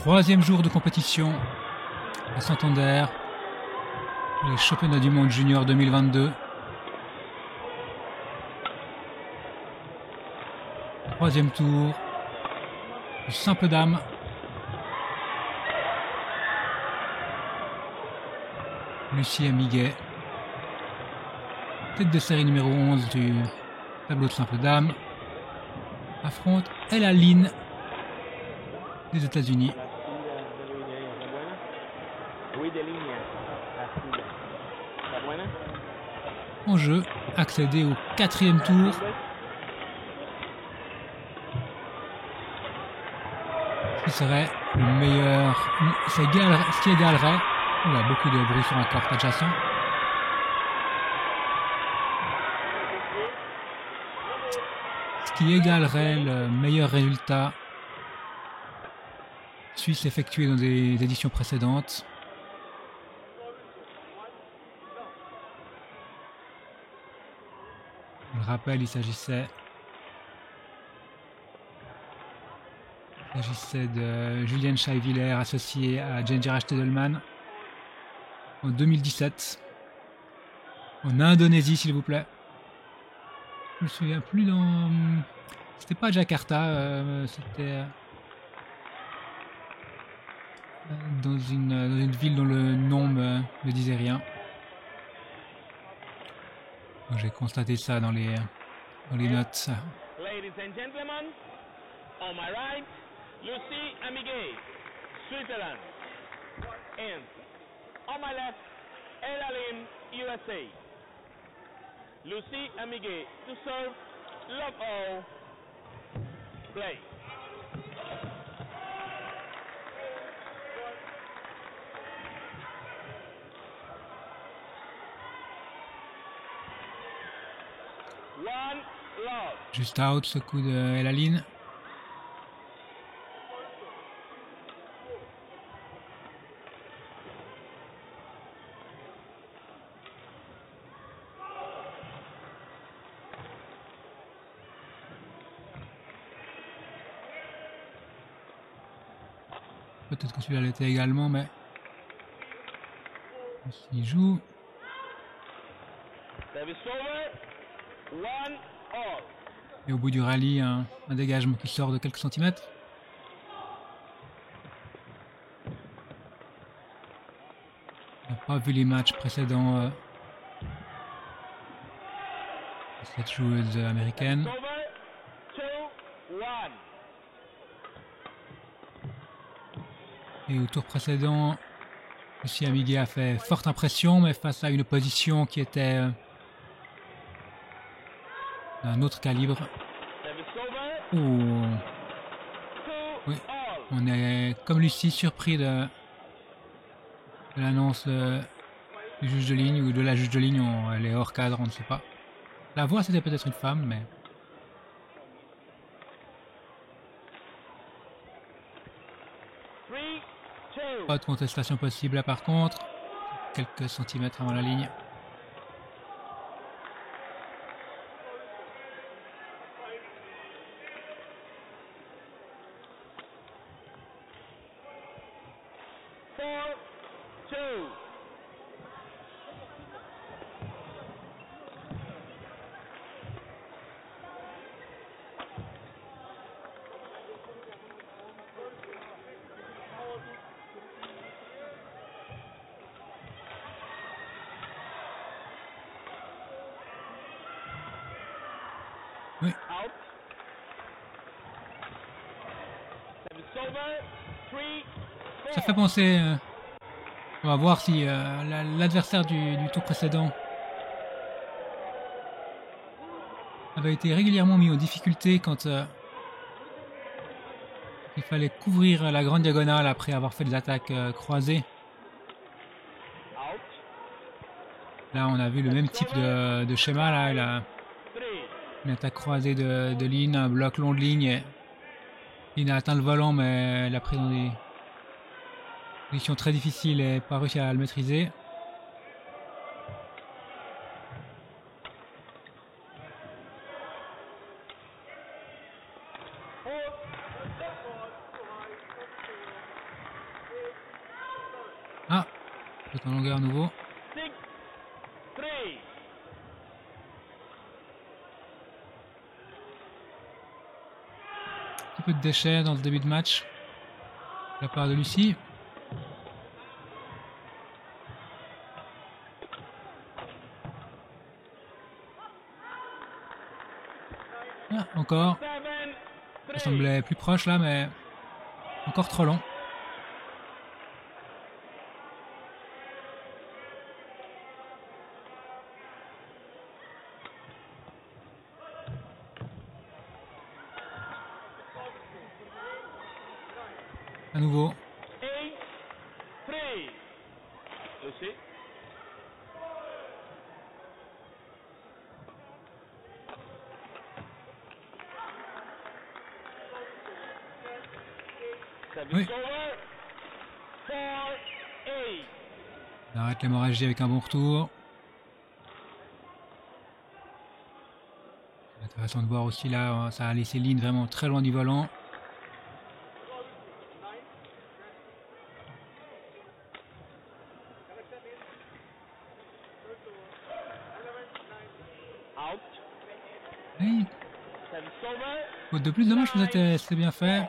Troisième jour de compétition à Santander, les championnats du monde junior 2022. Troisième tour, du simple dame. Lucie Amiguet, tête de série numéro 11 du tableau de simple dame, affronte Ella Lynn des États-Unis. En jeu, accéder au quatrième tour. Ce qui serait le meilleur, ce qui égalerait, il y a beaucoup de bruit sur un corps adjacent. Ce qui égalerait le meilleur résultat suisse effectué dans des éditions précédentes. Je le rappelle, il s'agissait de Julienne Scheiwiller associée à Ginger Stedelman en 2017 en Indonésie, s'il vous plaît. Je me souviens plus dans... C'était pas Jakarta, c'était dans une ville dont le nom me disait rien. J'ai constaté ça dans les notes. Ladies and gentlemen, on my right, Lucie Amiguet, Switzerland. And on my left, Ella Lynn, USA. Lucie Amiguet to serve, love all, play. One love. Juste out ce coup de Ella Lynn. Peut-être que celui-là l'était également, mais s'il joue. Service over. One all. Et au bout du rallye, un dégagement qui sort de quelques centimètres. On n'a pas vu les matchs précédents de cette joueuse américaine. Over. 2-1. Et au tour précédent, Lucie Amiguet a fait forte impression, mais face à une opposition qui était d'un autre calibre. Service over. Oh. 2 Oui. all. On est, comme Lucie, surpris de l'annonce du juge de ligne ou de la juge de ligne. Elle est hors cadre, on ne sait pas. La voix, c'était peut-être une femme, mais... 3-2. Pas de contestation possible là par contre. Quelques centimètres avant la ligne. Four, two. Oui. Out. Service over. 3, 4. Ça fait penser... on va voir si l'adversaire du tour précédent avait été régulièrement mis en difficulté quand il fallait couvrir la grande diagonale après avoir fait des attaques croisées. Out. Là, on a vu le même type de schéma. Là, elle a 3. une attaque croisée de Lynn, un bloc long de ligne. Et Lynn a atteint le volant, mais elle a pris dans des positions très difficiles et pas réussi à le maîtriser. Tout en longueur à nouveau. 6-3. Un petit peu de déchets dans le début de match de la part de Lucie. Ah, encore. 7-3. Ça semblait plus proche là, mais encore trop long. À nouveau. 8-3. Lucy. Service Oui. over. 4-8. On arrête l'hémorragie avec un bon retour. C'est intéressant de voir aussi là, ça a laissé Lynn vraiment très loin du volant. Out. Oui, Service over. faute de plus, dommage, mais c'était bien fait.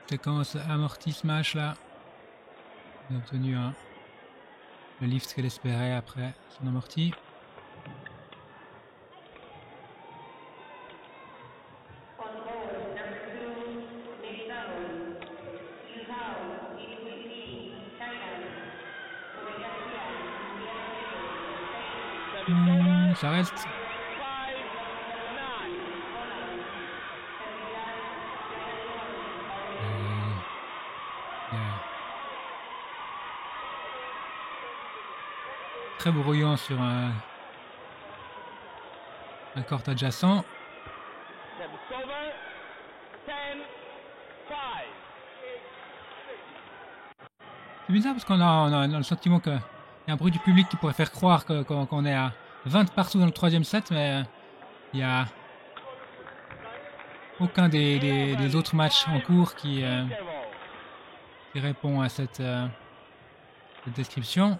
Séquence amorti smash là. On a obtenu le lift qu'elle espérait après son amorti. Ça reste. 5-9. Très brouillant sur un court adjacent. Service over. 10-5. C'est bizarre parce qu'on a le sentiment qu'il y a un bruit du public qui pourrait faire croire qu'on est à 20 partout dans le troisième set, mais il n'y a aucun des autres matchs en cours qui répond à cette description.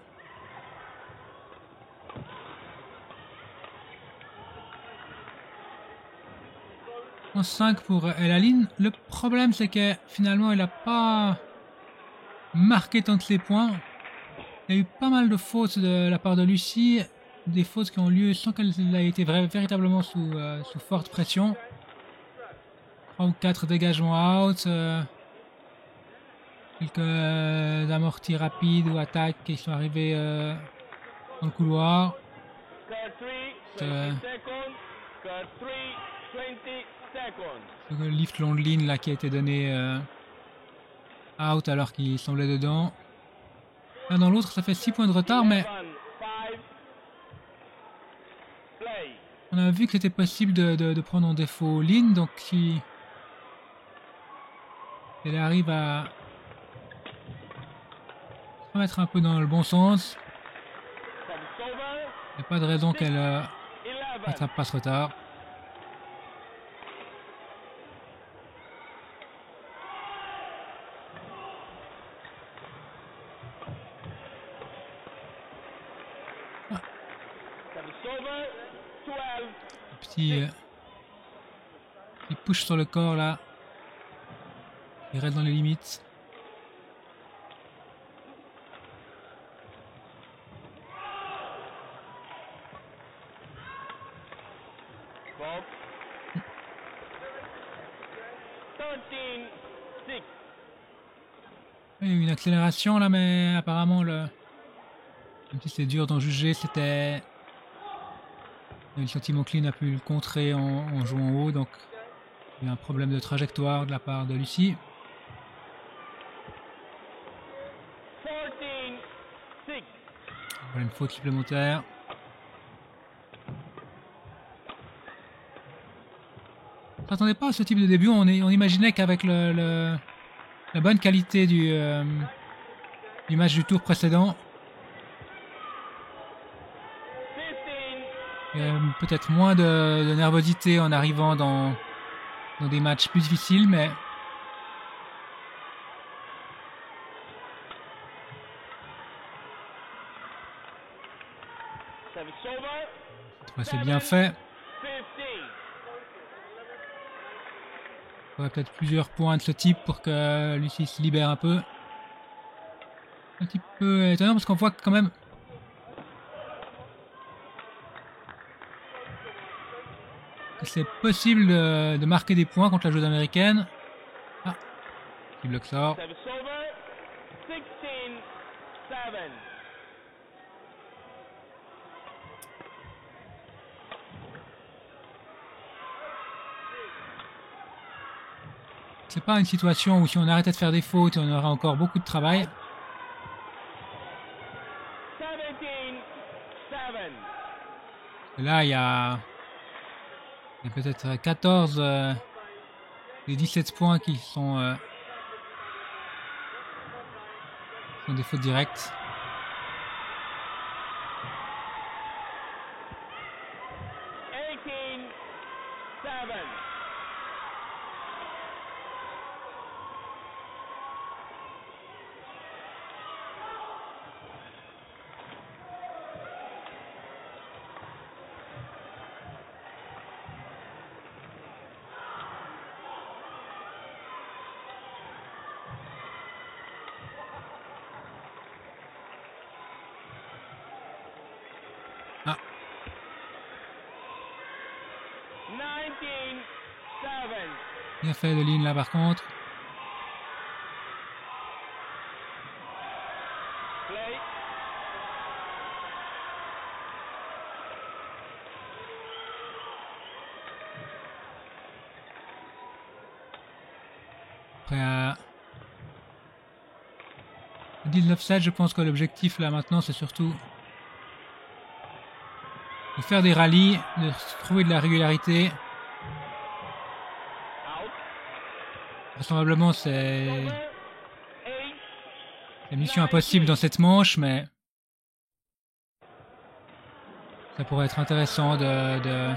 En 5 pour Elaline. Le problème, c'est que finalement, elle n'a pas marqué tant de ses points. Il y a eu pas mal de fautes de la part de Lucie. Des fautes qui ont lieu sans qu'elle ait été véritablement sous forte pression. 3 ou 4 dégagements out. Quelques amortis rapides ou attaques qui sont arrivés dans le couloir. Score 3, 20 seconds. Score 3, 20 seconds. Le lift long de ligne là qui a été donné out alors qu'il semblait dedans. L'un dans l'autre, ça fait 6 points de retard, mais 11, 5. Play. on a vu que c'était possible de prendre en défaut Lynn, donc si elle arrive à se remettre un peu dans le bon sens, Service over. il n'y a pas de raison qu'elle 11. rattrape pas ce retard. Service over. 12. Petit push sur le corps là. Il reste dans les limites. Bob. 13, 6. Il y a eu une accélération là, mais apparemment même si c'est dur d'en juger, c'était. Le sentiment que Lynn a pu le contrer en jouant haut, donc il y a un problème de trajectoire de la part de Lucie. 14, 6. Voilà une faute supplémentaire. On s'attendait pas à ce type de début. On imaginait qu'avec la bonne qualité du match du tour précédent, 15. il y a peut-être moins de nervosité en arrivant dans des matchs plus difficiles, mais Ouais, c'est bien fait. 15. Il faudrait peut-être plusieurs points de ce type pour que Lucie se libère un peu. Un petit peu étonnant parce qu'on voit quand même que c'est possible de marquer des points contre la joueuse américaine. Ah, petit bloc sort. Service over. 16. 7. C'est pas une situation où si on arrêtait de faire des fautes, on aurait encore beaucoup de travail. 17. 7. Et là, il y a peut-être 14 des 17 points qui sont des fautes directes. 18. 7. Ah, 19. 7. bien fait de ligne là par contre. Play. Après à 19-7, je pense que l'objectif là maintenant c'est surtout de faire des rallyes, de trouver de la régularité. Out. Vraisemblablement c'est Over. 8. la mission impossible dans cette manche, mais ça pourrait être intéressant de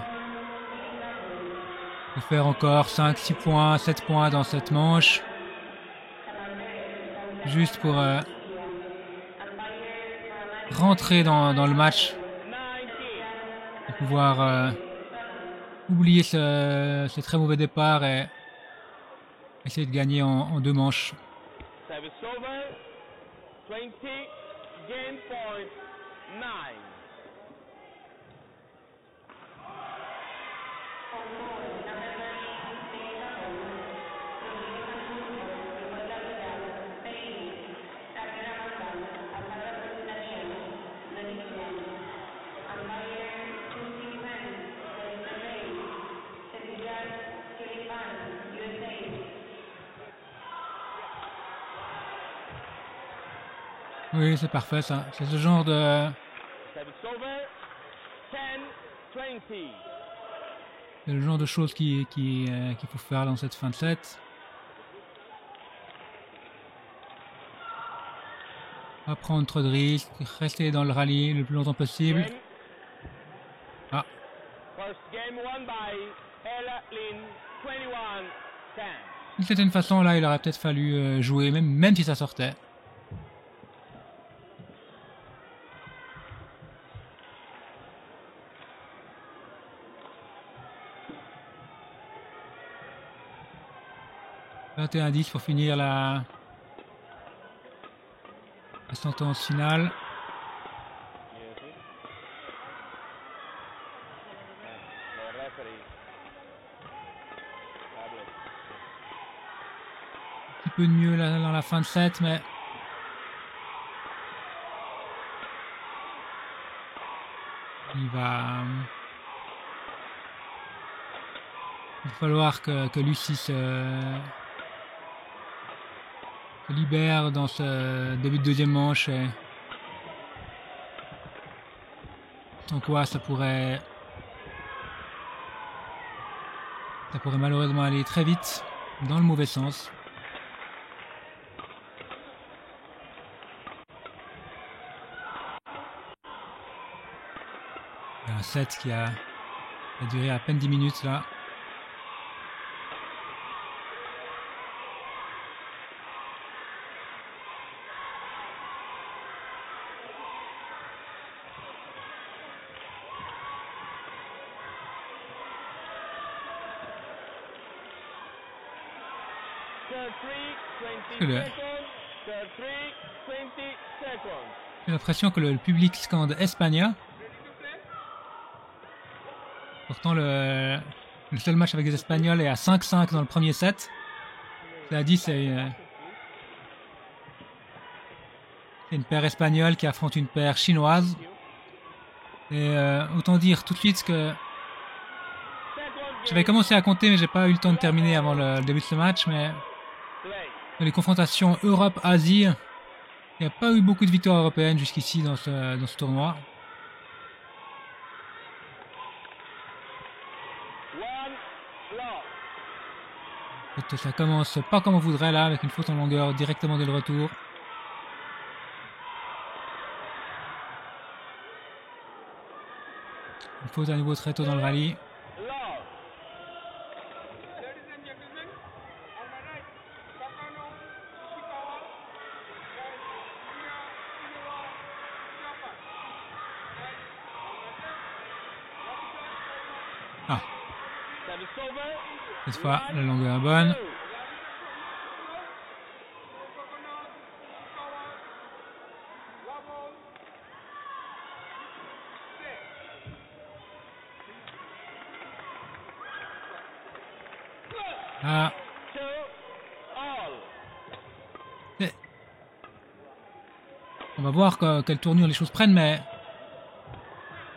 faire encore 5-6 points, 7 points dans cette manche. Juste pour rentrer dans le match 19. et pouvoir oublier ce très mauvais départ et essayer de gagner en 2 manches. Service over. 20. Game point. 9. Oui, c'est parfait ça. C'est ce genre de... Service over. 10. 20. C'est le genre de choses qu'il faut faire dans cette fin de set. Pas prendre trop de risques, rester dans le rallye le plus longtemps possible. Game. Ah, First game won by Ella Lynn. 21. 10. d'une certaine façon, là, il aurait peut-être fallu jouer, même si ça sortait. « 21-10 pour finir la sentence finale. The referee. Tablet. Un petit peu de mieux là, dans la fin de set, mais... Il va falloir que Lucie se libère dans ce début de deuxième manche. Et sans quoi ça pourrait malheureusement aller très vite dans le mauvais sens. Il y a un set qui a duré à peine 10 minutes là. J'ai l'impression que le public scande Espagne. Pourtant, le seul match avec les Espagnols est à 5-5 dans le premier set. Cela dit, c'est une paire espagnole qui affronte une paire chinoise. Et autant dire tout de suite que j'avais commencé à compter, mais j'ai pas eu le temps de terminer avant le début de ce match. Mais dans les confrontations Europe-Asie, il n'y a pas eu beaucoup de victoires européennes jusqu'ici dans ce tournoi. Ça commence pas comme on voudrait là, avec une faute en longueur directement dès le retour. Une faute à nouveau très tôt dans le rallye. Ah. Cette fois, la longueur est bonne. Ah. On va voir quelle tournure les choses prennent, mais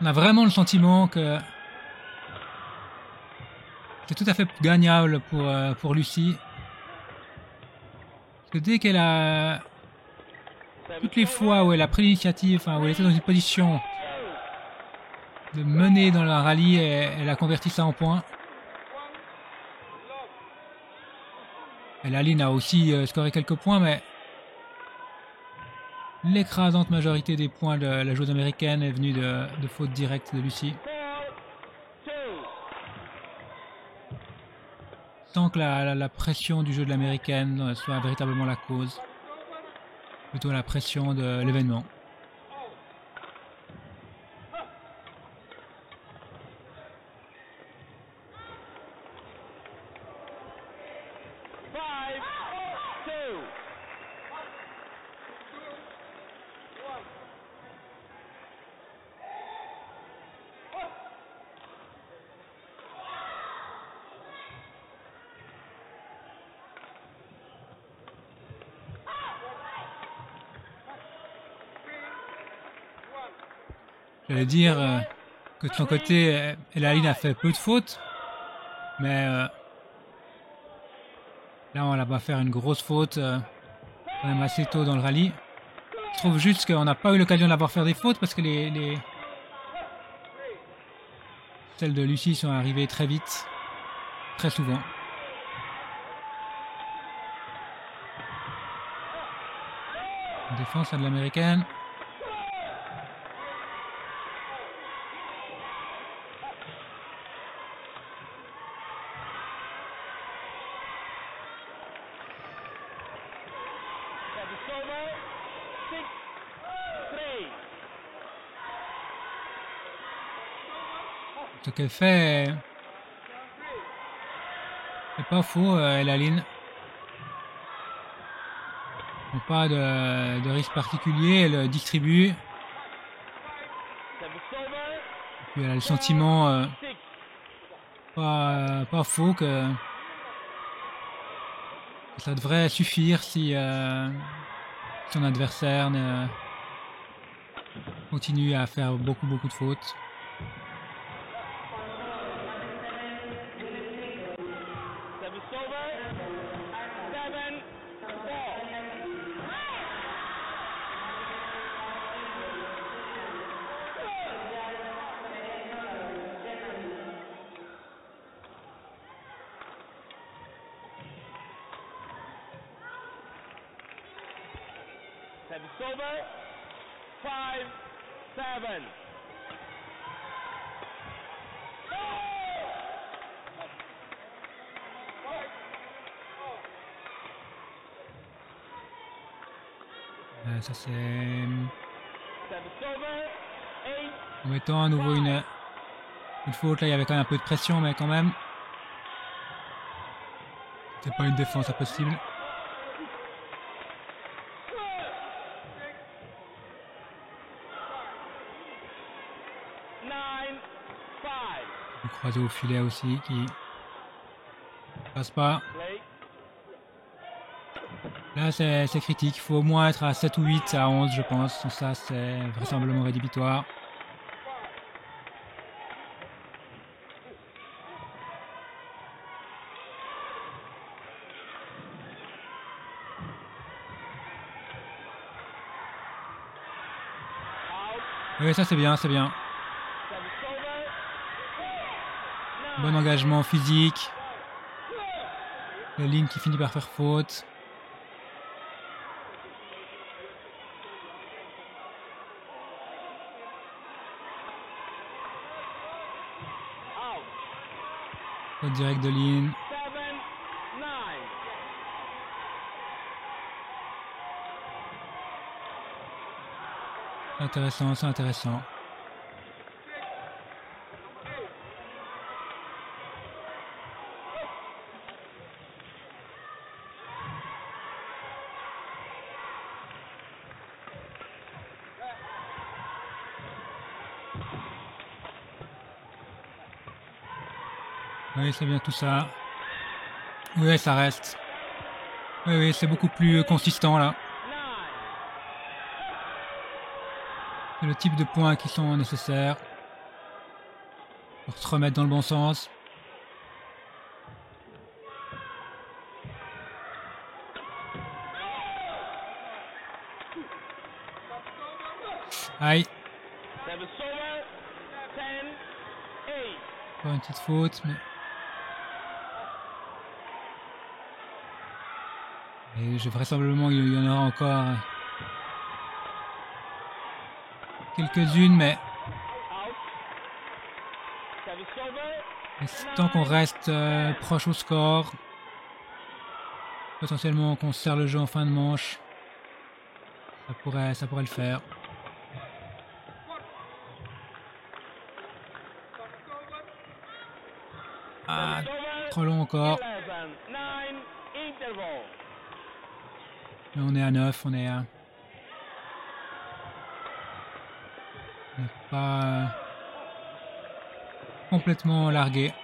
on a vraiment le sentiment que c'est tout à fait gagnable pour Lucie. Parce que dès qu'elle a... Toutes les fois où elle a pris l'initiative, enfin, où elle était dans une position de mener dans la rallye, elle a converti ça en points. Et Aline a aussi scoré quelques points, mais l'écrasante majorité des points de la joueuse américaine est venue de fautes directes de Lucie. Sans que la pression du jeu de l'américaine soit véritablement la cause. Plutôt la pression de l'événement. J'allais dire que de son côté, Elaline a fait peu de fautes, mais là on va faire une grosse faute quand même assez tôt dans le rallye. Je trouve juste qu'on n'a pas eu l'occasion de la voir faire des fautes parce que celles de Lucie sont arrivées très vite, très souvent. Défense à de l'américaine. Ce qu'elle fait n'est pas faux, Elaline. Pas de risque particulier, elle distribue. Puis elle a le sentiment pas faux que ça devrait suffire si son adversaire continue à faire beaucoup de fautes. Service over. 5-7. Ça c'est en mettant à nouveau une faute. Là il y avait quand même un peu de pression, mais quand même C'est pas une défense impossible. Le croisé au filet aussi qui passe pas. Là c'est critique, il faut au moins être à 7 ou 8 à 11 je pense. Sans ça c'est vraisemblablement rédhibitoire. Oui, ça c'est bien, c'est bien. Bon engagement physique. La ligne qui finit par faire faute. Faute direct de ligne. C'est intéressant, c'est intéressant. Oui, c'est bien tout ça. Oui, ça reste. Oui, c'est beaucoup plus consistant là. C'est le type de points qui sont nécessaires pour se remettre dans le bon sens. Aïe. Encore une petite faute, mais... Et vraisemblablement il y en aura encore quelques-unes, mais tant qu'on reste proche au score, potentiellement qu'on serre le jeu en fin de manche, ça pourrait le faire. Ah, trop long encore. Mais on est à 9, on n'est pas complètement largué.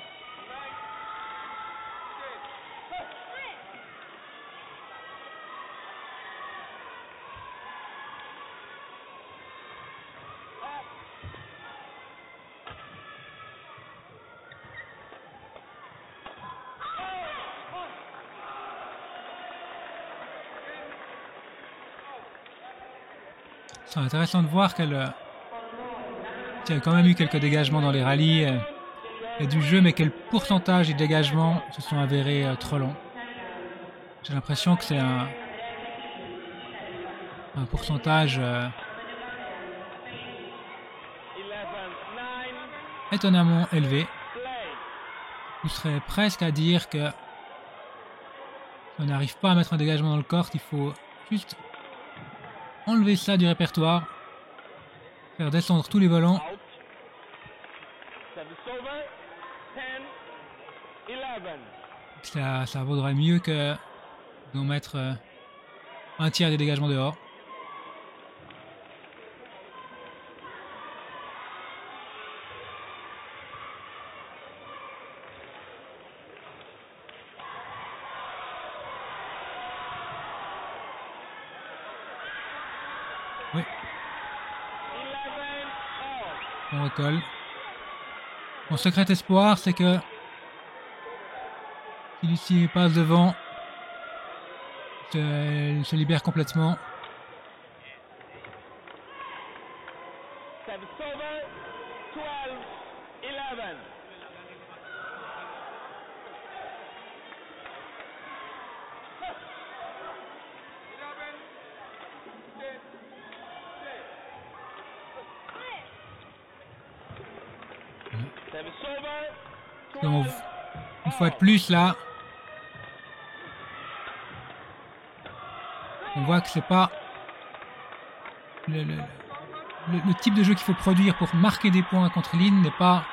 C'est intéressant de voir qu'il y a quand même eu quelques dégagements dans les rallyes et du jeu, mais quel pourcentage des dégagements se sont avérés trop longs. J'ai l'impression que c'est un pourcentage étonnamment élevé. Je serais presque à dire que si on n'arrive pas à mettre un dégagement dans le corps, il faut juste enlever ça du répertoire, faire descendre tous les volants. Ça vaudrait mieux que d'en mettre un tiers des dégagements dehors. Oui. On recolle. Mon secret espoir, c'est que si Lucie passe devant, il se libère complètement. Donc, une fois de plus là, on voit que c'est pas le type de jeu qu'il faut produire pour marquer des points contre Lynn n'est pas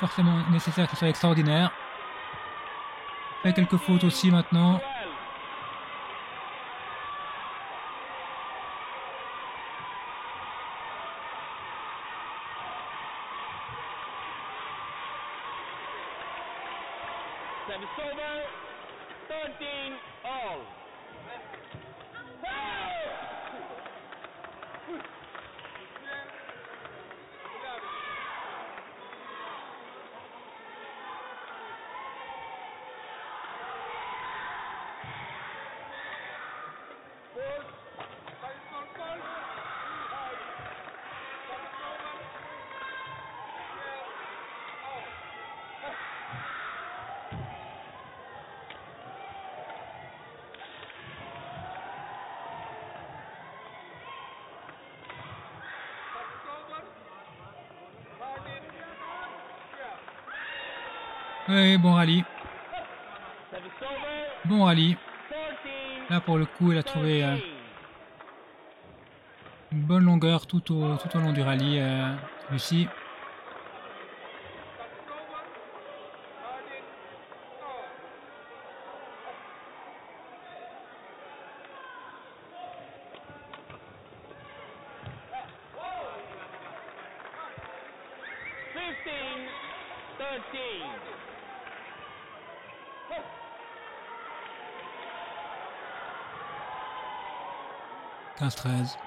forcément nécessaire qu'il soit extraordinaire. Il fait quelques fautes aussi maintenant. Well. Service over. 13 all. Oui, bon rallye. Service over. Bon rallye. 14. Là, pour le coup, il a trouvé 13. une bonne longueur tout au long du rallye, celui-ci. Fifteen. 13. 15-13.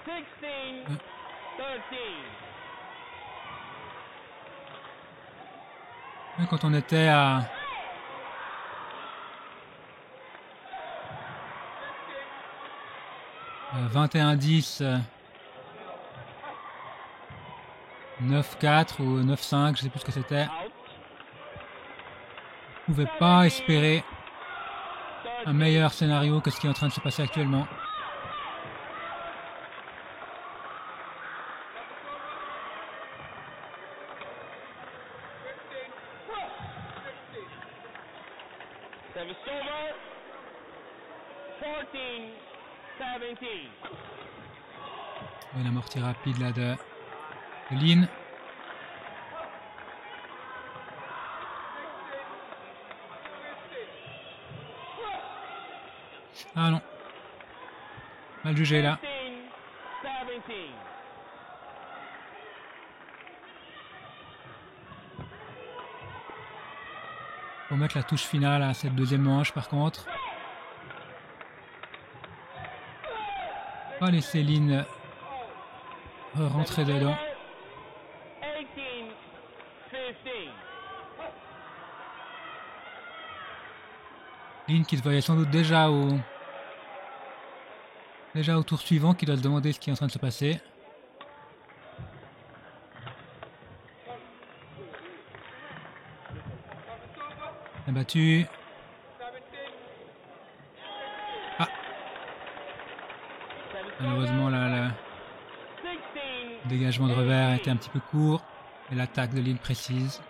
Sixteen. 13. Et quand on était à 21-10, 9-4 ou 9-5, je sais plus ce que c'était. Out. On ne pouvait pas espérer un meilleur scénario que ce qui est en train de se passer actuellement. Service over. 14. 17. Une amortie rapide là de Lin. Ah non. Mal jugé là. 15. 17. Faut mettre la touche finale à cette deuxième manche par contre. Pas laisser Lin rentrer dedans. 18. 15. Lin qui se voyait sans doute déjà au tour suivant, qui doit se demander ce qui est en train de se passer. Abattu. Ah. Malheureusement là, le 16. dégagement de revers était un petit peu court et l'attaque de Lin précise.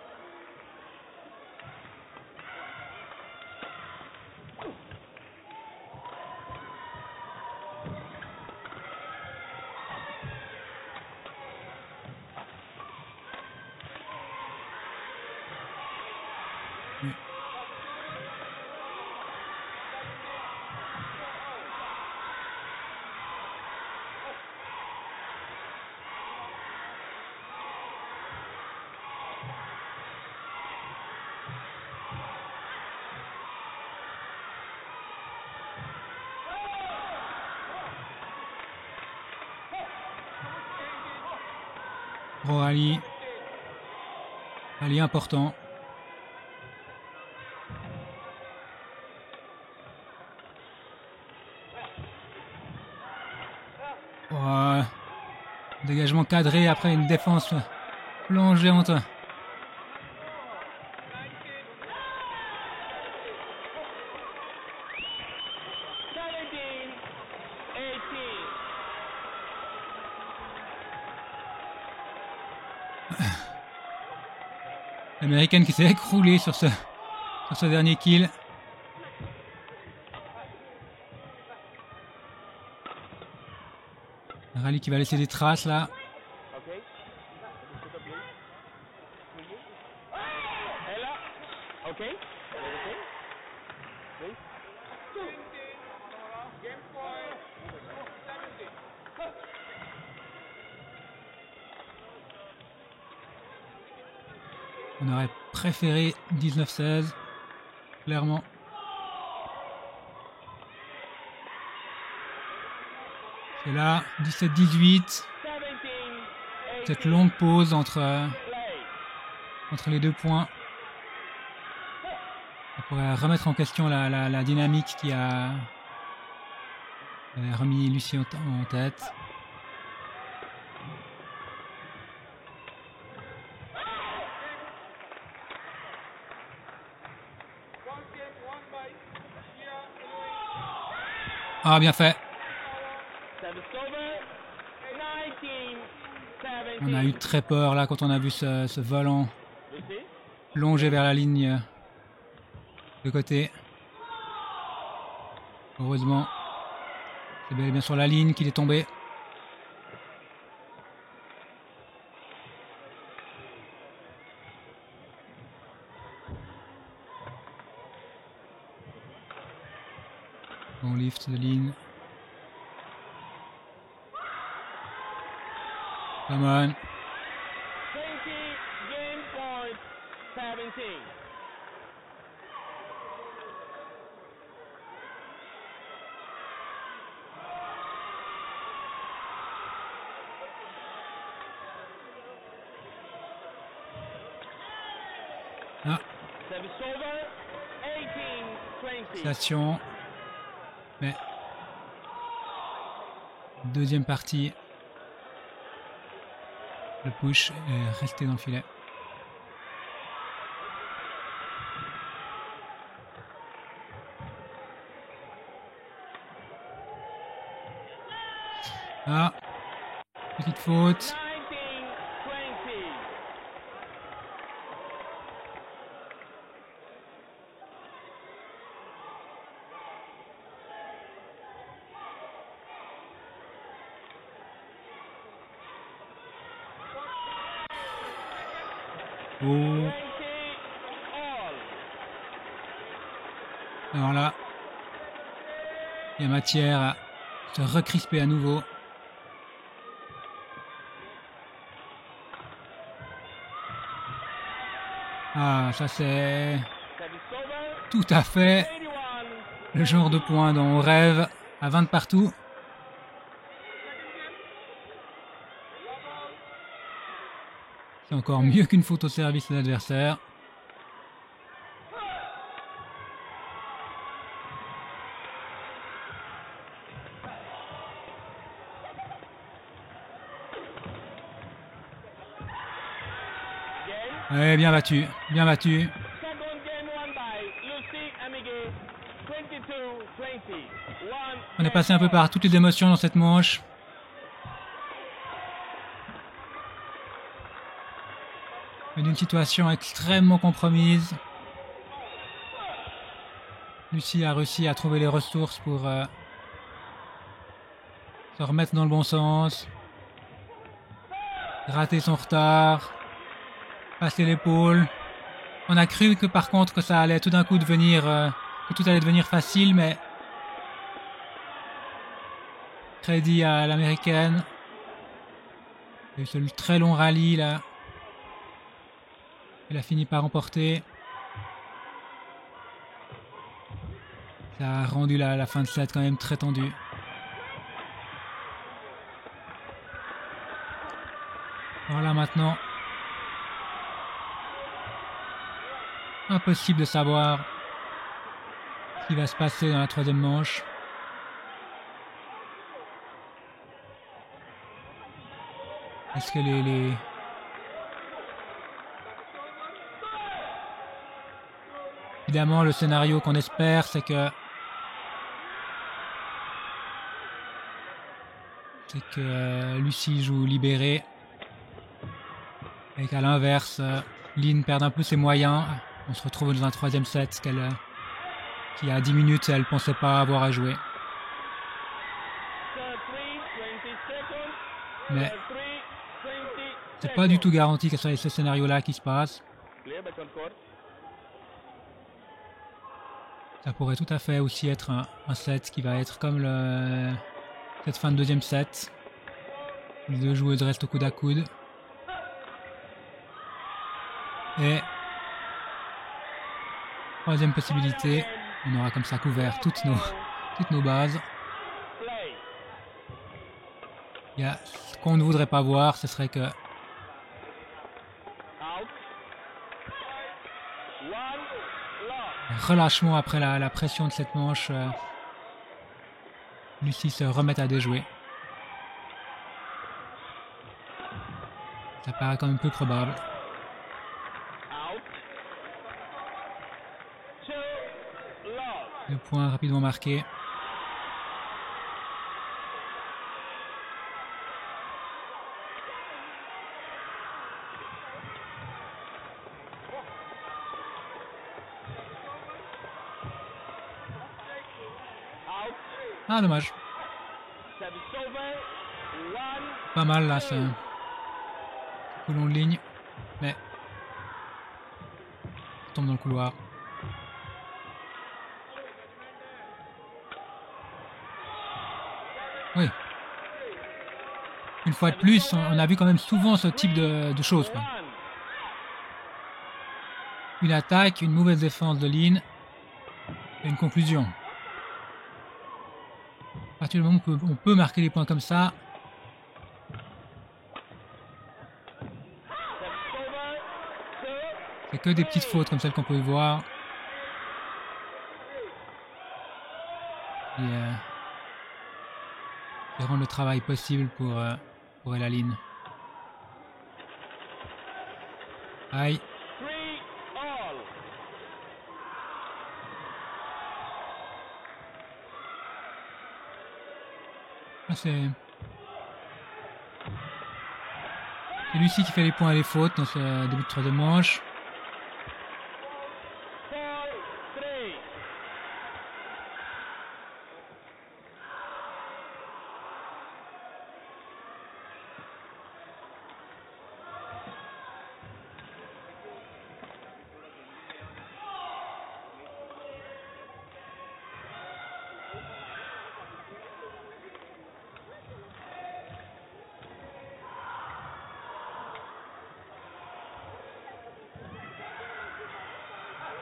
Gros rallye. Rallye important. Oh, dégagement cadré après une défense plongeante. 17. 18. L'américaine qui s'est écroulée sur ce dernier kill. Rally qui va laisser des traces là. Okay. Ella. Okay. Okay. Please. On aurait préféré 19-16, clairement. C'est là, 17-18. Cette longue pause entre les 2 points. On pourrait remettre en question la dynamique qui a remis Lucie en tête. Ah, bien fait. On a eu très peur là quand on a vu ce volant plongé vers la ligne de côté. Heureusement, c'est bel et bien sur la ligne qu'il est tombé. Bon lift de ligne. Come on. 20 game point 17. Ah. Service over. 18-20. Station. Mais deuxième partie. Le push est resté dans le filet. Ah, petite faute. 19-20. Oh. 20 all. Alors là, il y a matière à se recrisper à nouveau. Ah, ça c'est Service over. tout à fait 81. le genre de point dont on rêve à 20 partout. C'est encore mieux qu'une faute au service de l'adversaire. Game. Ouais, bien battu, bien battu. Second game won by Lucie Amiguet. 22-20. On est passé un peu par toutes les émotions dans cette manche. Mais d'une situation extrêmement compromise. Lucie a réussi à trouver les ressources pour se remettre dans le bon sens. Rater son retard. Passer l'épaule. On a cru que par contre que ça allait tout d'un coup devenir... que tout allait devenir facile, mais... Crédit à l'américaine. Il y a eu ce très long rallye là. Elle a fini par remporter. Ça a rendu la fin de set quand même très tendue. Voilà maintenant. Impossible de savoir ce qui va se passer dans la troisième manche. Est-ce que les... Évidemment, le scénario qu'on espère, c'est que Lucie joue libérée et qu'à l'inverse, Lynn perd un peu ses moyens. On se retrouve dans un troisième set qui à 10 minutes, elle ne pensait pas avoir à jouer. 20 seconds. Mais There 3:20 c'est pas du tout garanti que ce soit ce scénario-là qui se passe. Clear by front court. Ça pourrait tout à fait aussi être un set qui va être comme cette fin de deuxième set. Les deux joueuses restent au coude à coude. Et troisième possibilité, on aura comme ça couvert toutes nos bases. Play. Il y a ce qu'on ne voudrait pas voir, ce serait que Out. One loss. relâchement après la pression de cette manche, Lucie se remette à déjouer. Ça paraît quand même peu probable. Out. 2 loss. 2 points rapidement marqués. Out. Ah, dommage. Service over. One. Pas mal là, ce coup long de ligne. Mais ça tombe dans le couloir. Oui. Une fois de plus, on a vu quand même souvent ce type de choses, quoi. One. Une attaque, une mauvaise défense de ligne et une conclusion. À partir du moment où on peut marquer des points comme ça, Service over. 2. c'est que des petites fautes comme celles qu'on peut voir. Qui rendent le travail possible pour Elaline. Aïe. 3 all. Ah, c'est Lucie qui fait les points et les fautes dans ce début de troisième manche. 4-3.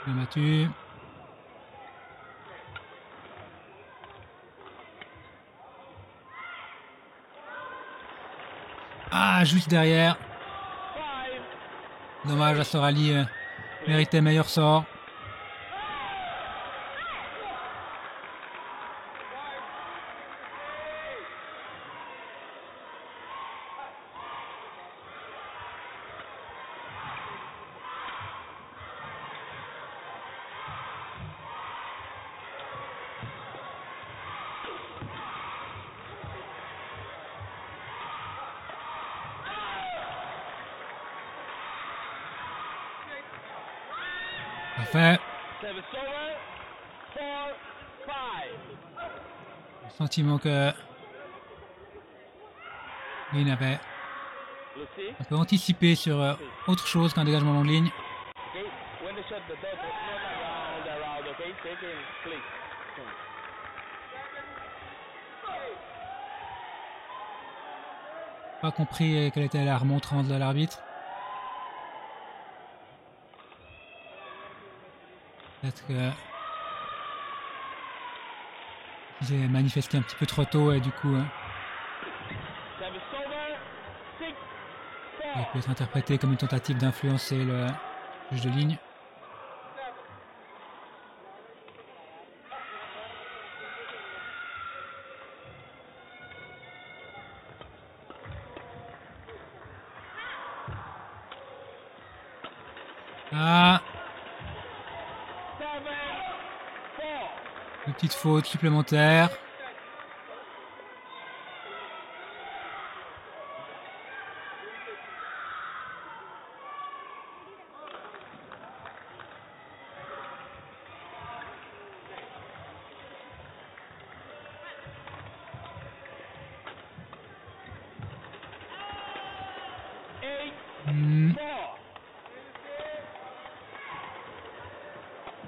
Bien battu. Ah, juste derrière. 5. Dommage, la Sorali méritait meilleur sort. Parfait. Service over. 4-5. Le sentiment que Lynn avait Lucy. un peu anticipé sur autre chose qu'un dégagement long de ligne. Okay. When they shot the dot, not around, okay? Take in, please. Pas compris quelle était la remontrance de l'arbitre. Peut-être que j'ai manifesté un petit peu trop tôt et du coup Service over. 6-4. ça peut être interprété comme une tentative d'influencer le juge de ligne. Ah, 7-4. une petite faute supplémentaire.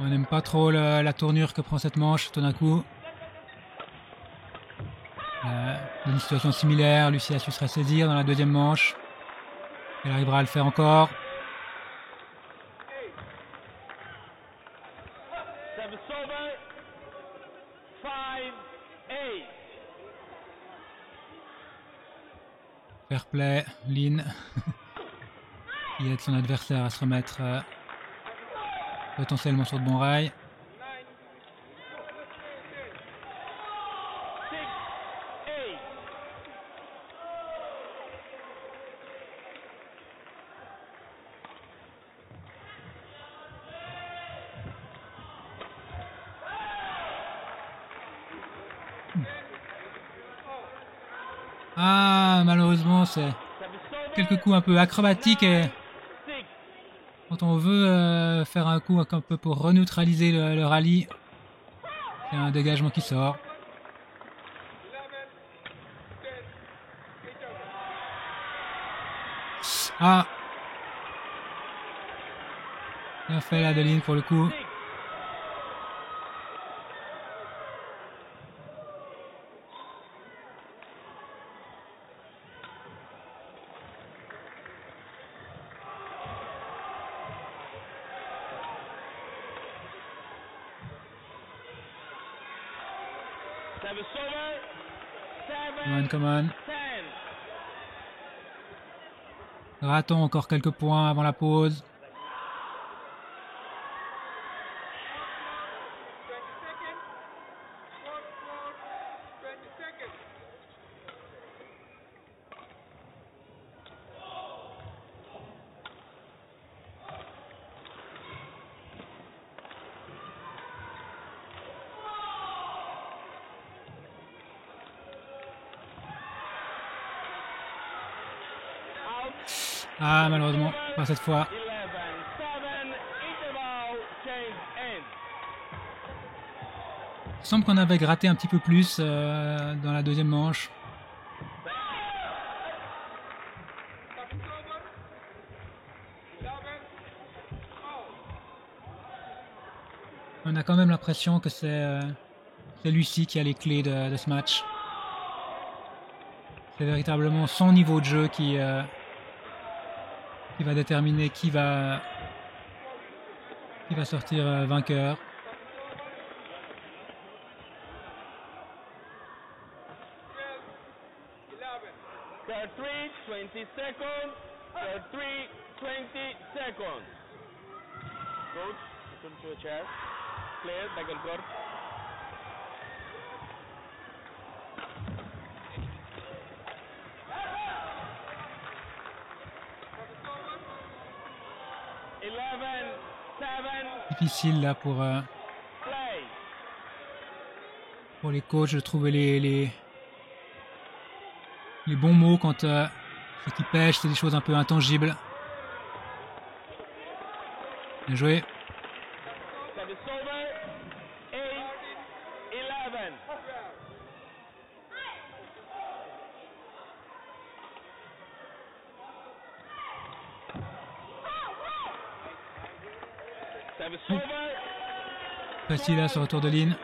On n'aime pas trop la tournure que prend cette manche tout d'un coup. Dans une situation similaire, Lucie a su se ressaisir dans la deuxième manche. Elle arrivera à le faire encore. Service over. 5-8. Fair play, Lynn qui aide son adversaire à se remettre potentiellement sur de bons rails. 6-8. Ah, malheureusement, c'est quelques coups un peu acrobatiques et quand on veut faire un coup un peu pour reneutraliser le rallye, c'est un dégagement qui sort. Ah, bien fait là de Lynn pour le coup. Service over. Come on. 7-10. Ratons encore quelques points avant la pause. Ah, malheureusement, pas cette fois. 11-7. Interval change end. Il semble qu'on avait gratté un petit peu plus dans la deuxième manche. On a quand même l'impression que c'est Lucie qui a les clés de ce match. C'est véritablement son niveau de jeu qui va déterminer qui va sortir vainqueur. Third 20 seconds. Third 20 seconds. Coach, return to a chair. Clear, back and court. Difficile là pour les coachs de trouver les bons mots quand ce qui pêche, c'est des choses un peu intangibles. Bien joué. Facile là sur le retour de Lynn.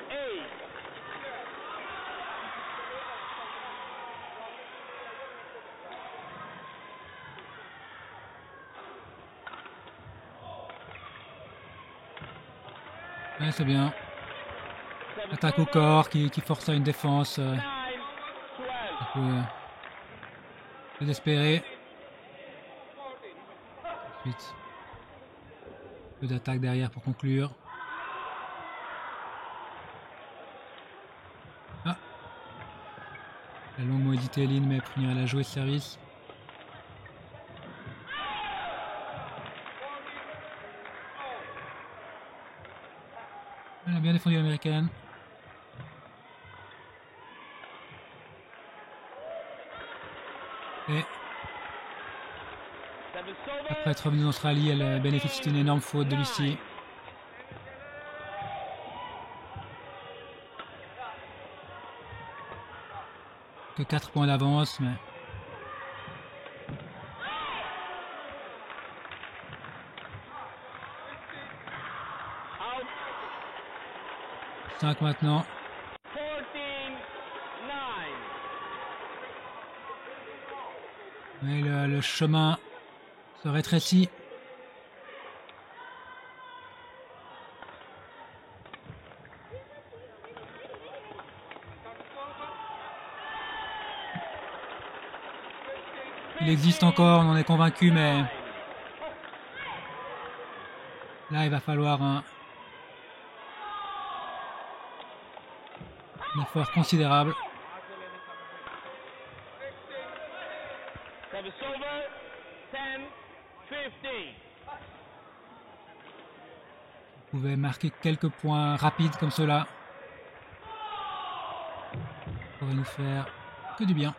Ouais, c'est bien. Attaque au corps qui force à une défense un peu désespérée. Ensuite, un peu d'attaque derrière pour conclure. Ah, la longuement hésité Lynn, mais elle a joué ce service. Elle a bien défendu l'américaine. Et après être revenue en Australie, elle bénéficie d'une énorme faute de Lucie. Que 4 points d'avance, mais 5 maintenant. 14-9. Mais le chemin se rétrécit. Il existe encore, on en est convaincu, mais là il va falloir un effort considérable. Service over. 10-15. Vous pouvez marquer quelques points rapides comme cela. Ça pourrait nous faire que du bien.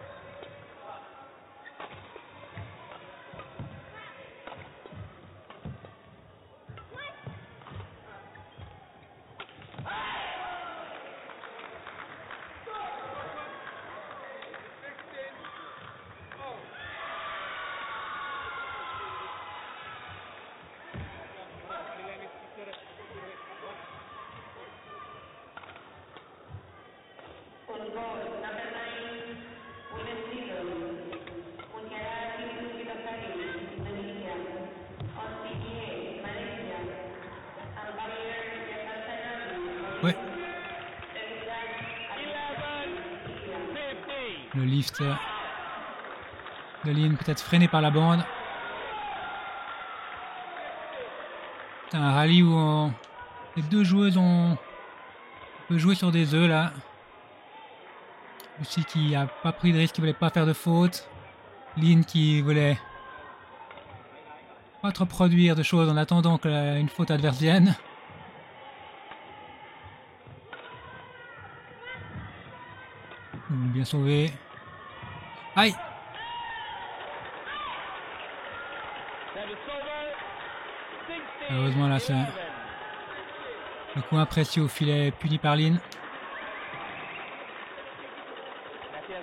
Ouais. 11-15. Le lift de Lynn peut-être freiné par la bande. C'est un rallye où les deux joueuses on peut jouer sur des œufs là. Lucie qui a pas pris de risque, qui voulait pas faire de faute. Lynn qui voulait pas trop produire de choses en attendant qu'une faute adverse vienne. Bien sauvé. Aïe! Service over. 16. Heureusement là c'est 11. le coup imprécieux au filet puni par Lynn. Gracias.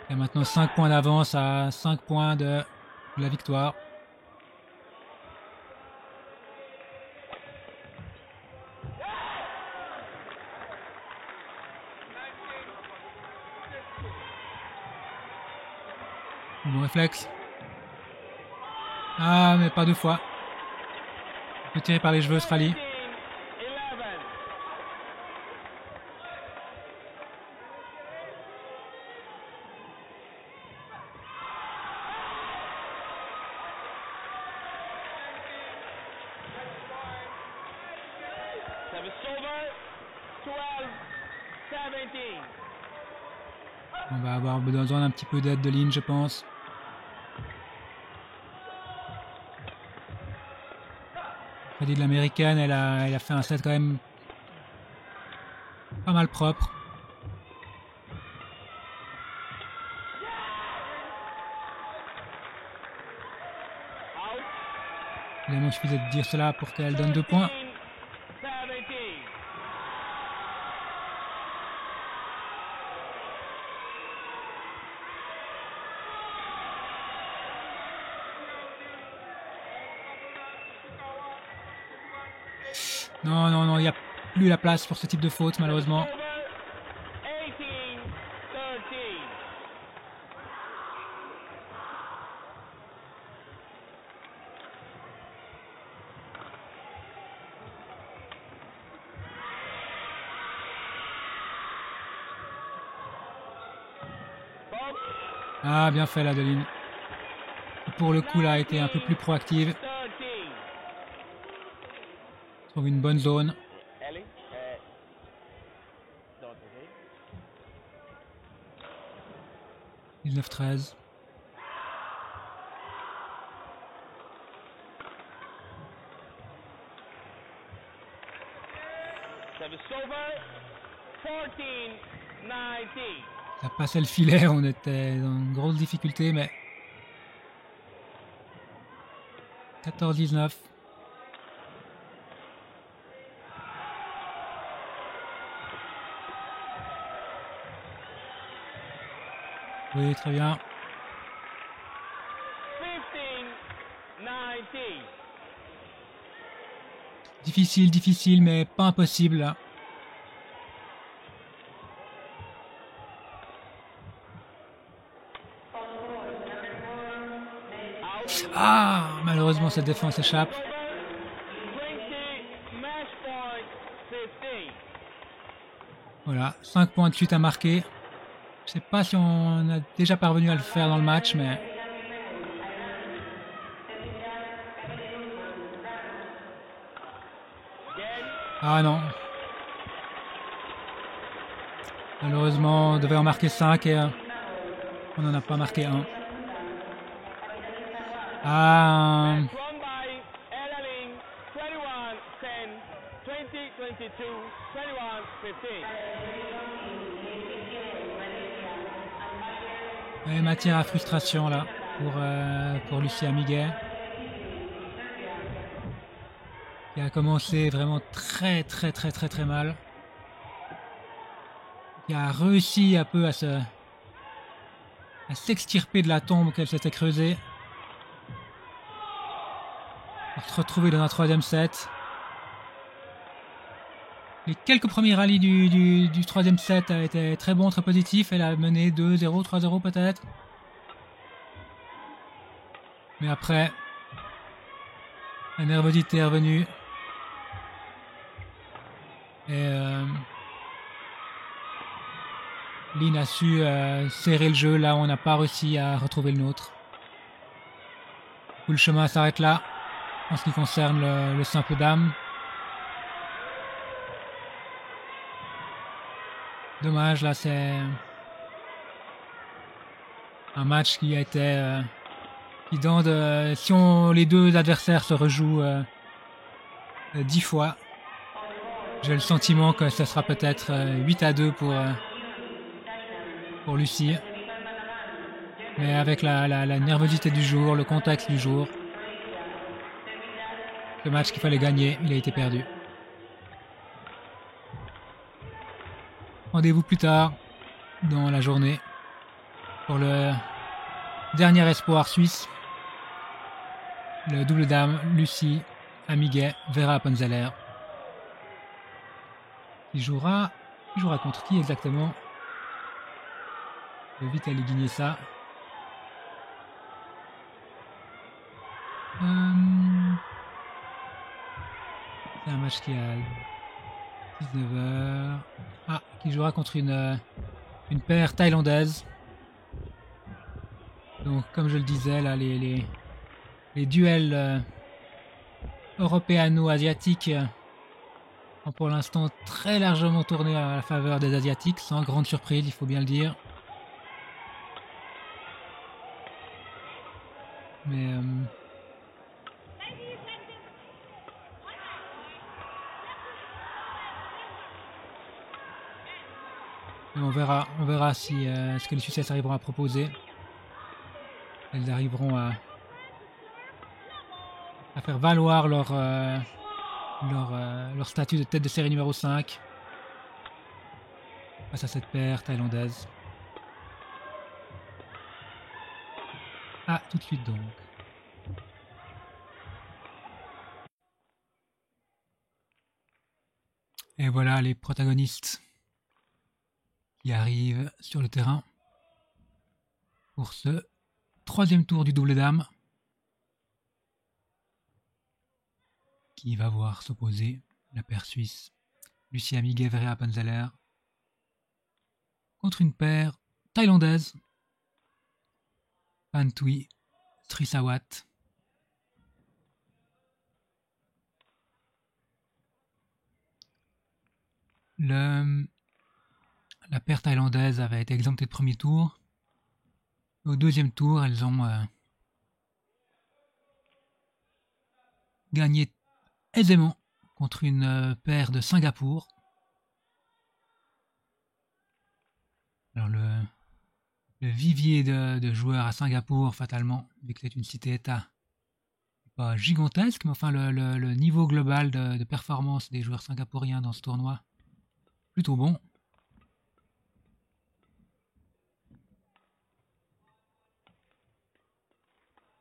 Il y a maintenant 5 points d'avance à 5 points de la victoire. Bon réflexe. Ah, mais pas deux fois. On peut tirer par les cheveux ce rallye. 17-11. Service over. 12-17. On va avoir besoin d'un petit peu d'aide de Lynn, je pense. Crédit de l'américaine, elle a fait un set quand même pas mal propre. Out. Évidemment, il suffisait de dire cela pour qu'elle donne 2 points. 17. Non, non, non, il n'y a plus la place pour ce type de faute, malheureusement. Over. 18-13. Bob. Ah, bien fait, la de Lynn. Pour le coup, là, a été un peu plus proactive. 13. Trouve une bonne zone. Ellie. Don't hesitate. 19-13. Service over. 14-19. Ça passait le filet, on était dans une grosse difficulté, mais 14-19. Oui, très bien. 15-19. Difficile, difficile, mais pas impossible là. Ah, malheureusement cette défense échappe. 20, match point 15. Voilà, 5 points de suite à marquer. Je sais pas si on a déjà parvenu à le faire dans le match, mais... Ah non. Malheureusement, on devait en marquer 5 et on n'en a pas marqué un. Ah... Won by Ella Lin 21-10, 20-22, 21-15. Et matière à frustration là pour Lucie Amiguet. Qui a commencé vraiment très mal. Qui a réussi un peu à s'extirper de la tombe qu'elle s'était creusée. Pour se retrouver dans un troisième set. Les quelques premiers rallyes du troisième set a été très bons, très positifs. Elle a mené 2-0, 3-0 peut-être. Mais après, la nervosité est revenue. Et Lin a su serrer le jeu là où on n'a pas réussi à retrouver le nôtre. Tout le chemin s'arrête là en ce qui concerne le simple dame. Dommage, là c'est un match qui a été qui si les deux adversaires se rejouent 10 fois, j'ai le sentiment que ce sera peut-être 8-2 pour Lucie. Mais avec la nervosité du jour, le contexte du jour, le match qu'il fallait gagner, il a été perdu. Rendez-vous plus tard dans la journée pour le dernier espoir suisse, le double dame Lucie Amiguet Vera Ponzeller. Il jouera contre qui exactement? Je vais vite aller guigner ça. C'est un match qui a 19h. Ah, qui jouera contre une paire thaïlandaise. Donc, comme je le disais, là, les duels européano-asiatiques ont pour l'instant très largement tourné à la faveur des Asiatiques, sans grande surprise, il faut bien le dire. Mais on verra si ce que les Suisses arriveront à proposer. Elles arriveront à faire valoir leur statut de tête de série numéro 5 face à cette paire thaïlandaise. Ah, tout de suite donc. Et voilà les protagonistes qui arrivent sur le terrain pour ce troisième tour du double dame qui va voir s'opposer la paire suisse Lucie Amiguet Vera Ponzeller contre une paire thaïlandaise Pantui Trisawat. La paire thaïlandaise avait été exemptée de premier tour. Au deuxième tour, elles ont gagné aisément contre une paire de Singapour. Alors le vivier de joueurs à Singapour, fatalement, vu que c'est une cité-État, pas gigantesque, mais enfin le niveau global de performance des joueurs singapouriens dans ce tournoi, plutôt bon.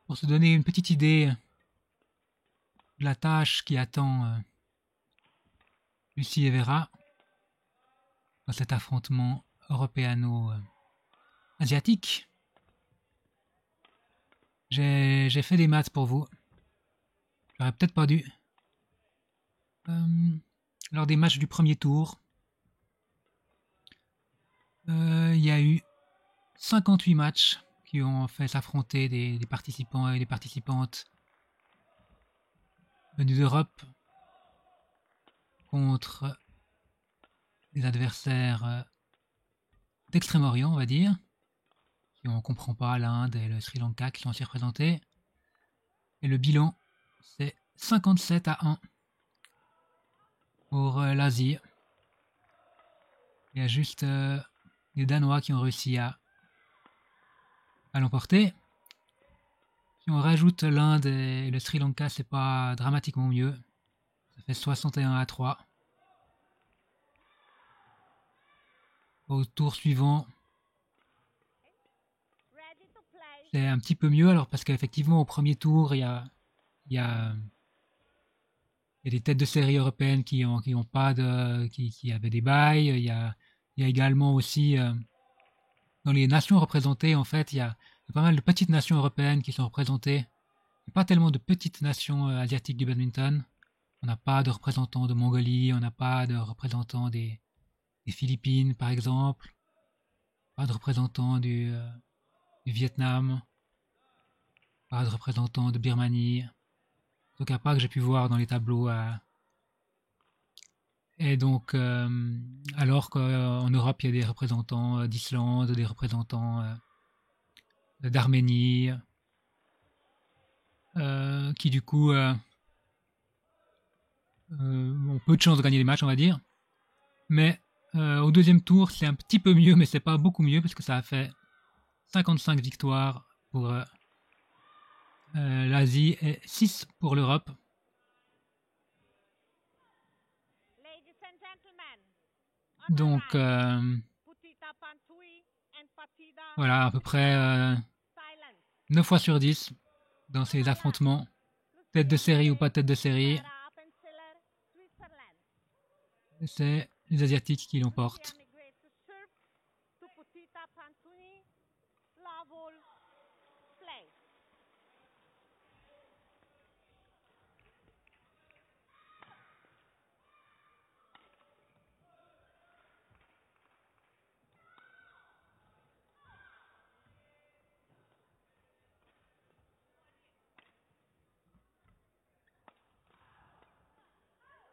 Pour se donner une petite idée de la tâche qui attend Lucie Evera dans cet affrontement européano-asiatique. J'ai fait des maths pour vous. J'aurais peut-être pas dû. Lors des matchs du premier tour, il y a eu 58 matchs qui ont fait s'affronter des participants et des participantes venus d'Europe contre des adversaires d'Extrême-Orient, on va dire. On ne comprend pas l'Inde et le Sri Lanka qui sont aussi représentés. Et le bilan, c'est 57-1 pour l'Asie. Il y a juste les Danois qui ont réussi à l'emporter. Si on rajoute l'Inde et le Sri Lanka, c'est pas dramatiquement mieux. Ça fait 61-3. Au tour suivant, c'est un petit peu mieux, alors parce qu'effectivement au premier tour il y a des têtes de série européennes qui avaient des bails. Il y a également aussi dans les nations représentées, en fait, il y a pas mal de petites nations européennes qui sont représentées. Pas tellement de petites nations asiatiques du badminton. On n'a pas de représentants de Mongolie, on n'a pas de représentants des Philippines par exemple, pas de représentants du Vietnam, pas de représentants de Birmanie, en tout cas pas que j'ai pu voir dans les tableaux. Et donc, alors qu'en Europe, il y a des représentants d'Islande, des représentants d'Arménie, qui du coup ont peu de chances de gagner des matchs, on va dire. Mais au deuxième tour, c'est un petit peu mieux, mais c'est pas beaucoup mieux, parce que ça a fait 55 victoires pour l'Asie et 6 pour l'Europe. Donc, voilà, à peu près 9 fois sur 10 dans ces affrontements. Tête de série ou pas tête de série, c'est les Asiatiques qui l'emportent.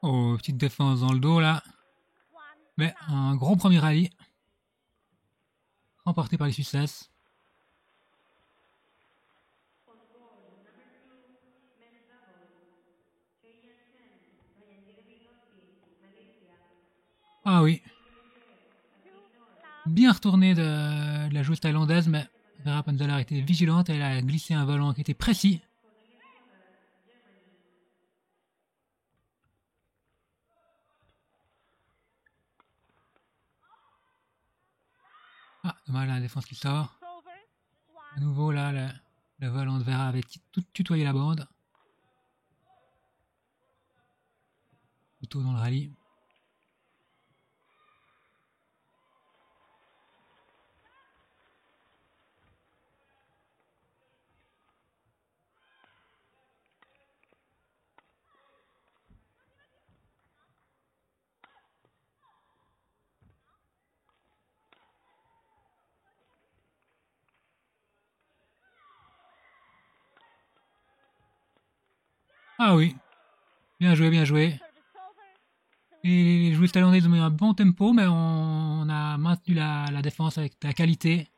Oh, petite défense dans le dos là. Mais un gros premier rallye. Remporté par les Suisses. Ah oui. Bien retourné de la joueuse thaïlandaise, mais Vera Panzala a été vigilante. Elle a glissé un volant qui était précis. Ah, dommage la défense qui sort. À nouveau là, le volant de Vera avait tout tutoyé la bande. Plutôt dans le rallye. Ah oui, bien joué, bien joué. Et les joueuses thaïlandaises ont mis un bon tempo, mais on a maintenu la défense avec de la qualité.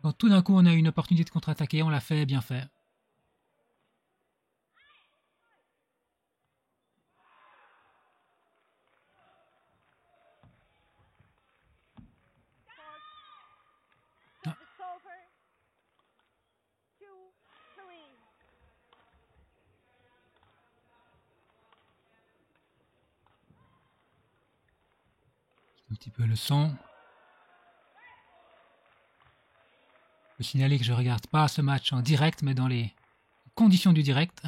Quand tout d'un coup on a eu une opportunité de contre-attaquer, on l'a fait, bien fait. Ah. Un petit peu le son. Je peux signaler que je ne regarde pas ce match en direct, mais dans les conditions du direct.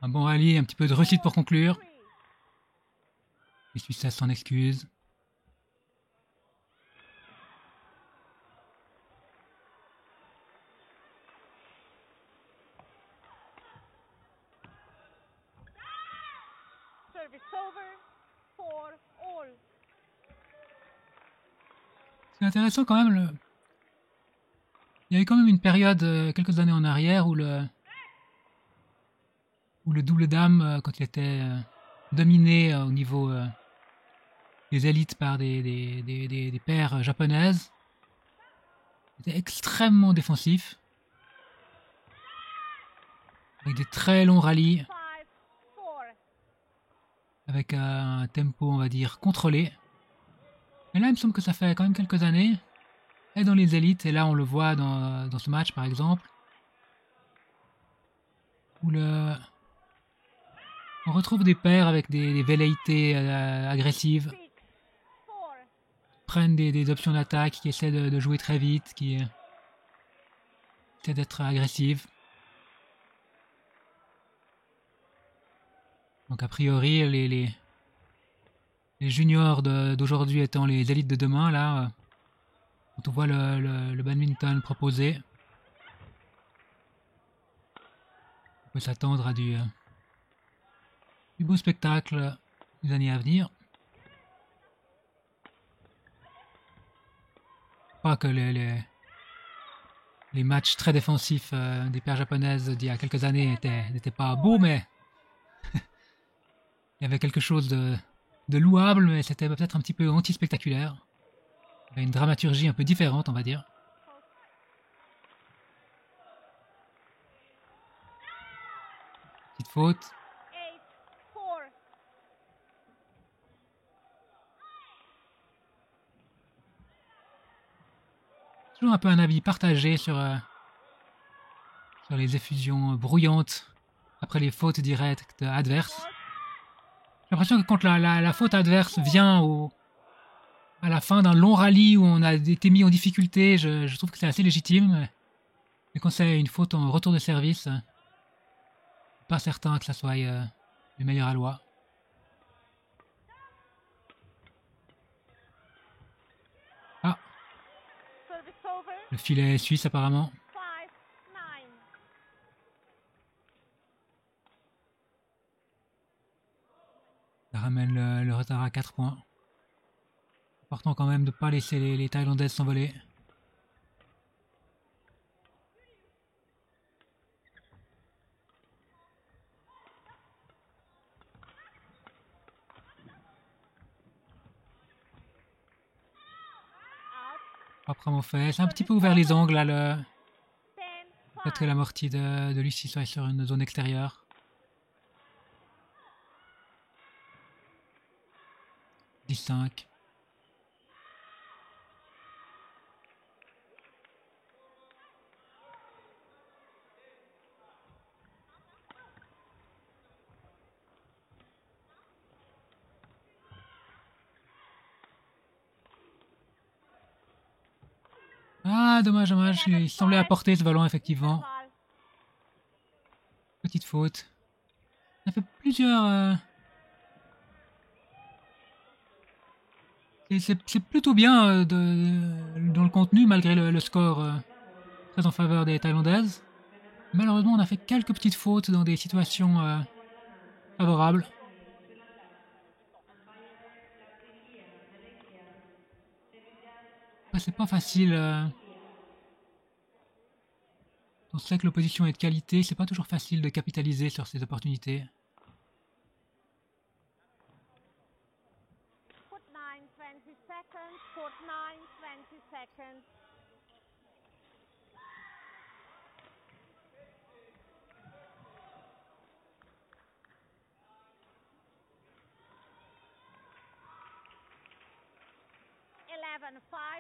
Un bon rallye, un petit peu de réussite pour conclure. Les Suisses s'en excusent. C'est intéressant quand même. Il y a eu quand même une période, quelques années en arrière, où le double dame, quand il était dominé au niveau des élites par des paires japonaises, était extrêmement défensif, avec des très longs rallyes, avec un tempo, on va dire, contrôlé. Mais là, il me semble que ça fait quand même quelques années, et dans les élites, et là on le voit dans ce match par exemple, où on retrouve des paires avec des velléités agressives, prennent des options d'attaque, qui essaient de jouer très vite, qui essaient d'être agressives. Donc a priori, les juniors d'aujourd'hui étant les élites de demain, là, quand on voit le badminton proposé, on peut s'attendre à du beau spectacle les années à venir. Pas que les matchs très défensifs des paires japonaises d'il y a quelques années n'étaient pas beaux, mais il y avait quelque chose de louable, mais c'était peut-être un petit peu anti-spectaculaire. Il y avait une dramaturgie un peu différente, on va dire. Petite faute. Toujours un peu un avis partagé sur les effusions brouillantes après les fautes directes adverses. J'ai l'impression que quand la faute adverse vient à la fin d'un long rallye où on a été mis en difficulté, je trouve que c'est assez légitime. Mais quand c'est une faute en retour de service, pas certain que ça soit le meilleur aloi. Ah, le filet suisse apparemment. Ça ramène le retard à 4 points. Important quand même de ne pas laisser les Thaïlandaises s'envoler. Proprement fait. C'est un petit peu ouvert les angles là. Peut-être que l'amorti de Lucie soit sur une zone extérieure. 10-5. Ah, dommage, dommage. Il semblait apporter ce ballon, effectivement. Petite faute. Ça fait plusieurs... C'est plutôt bien dans le contenu, malgré le score très en faveur des Thaïlandaises. Malheureusement, on a fait quelques petites fautes dans des situations favorables. C'est pas facile. On sait que l'opposition est de qualité, c'est pas toujours facile de capitaliser sur ces opportunités.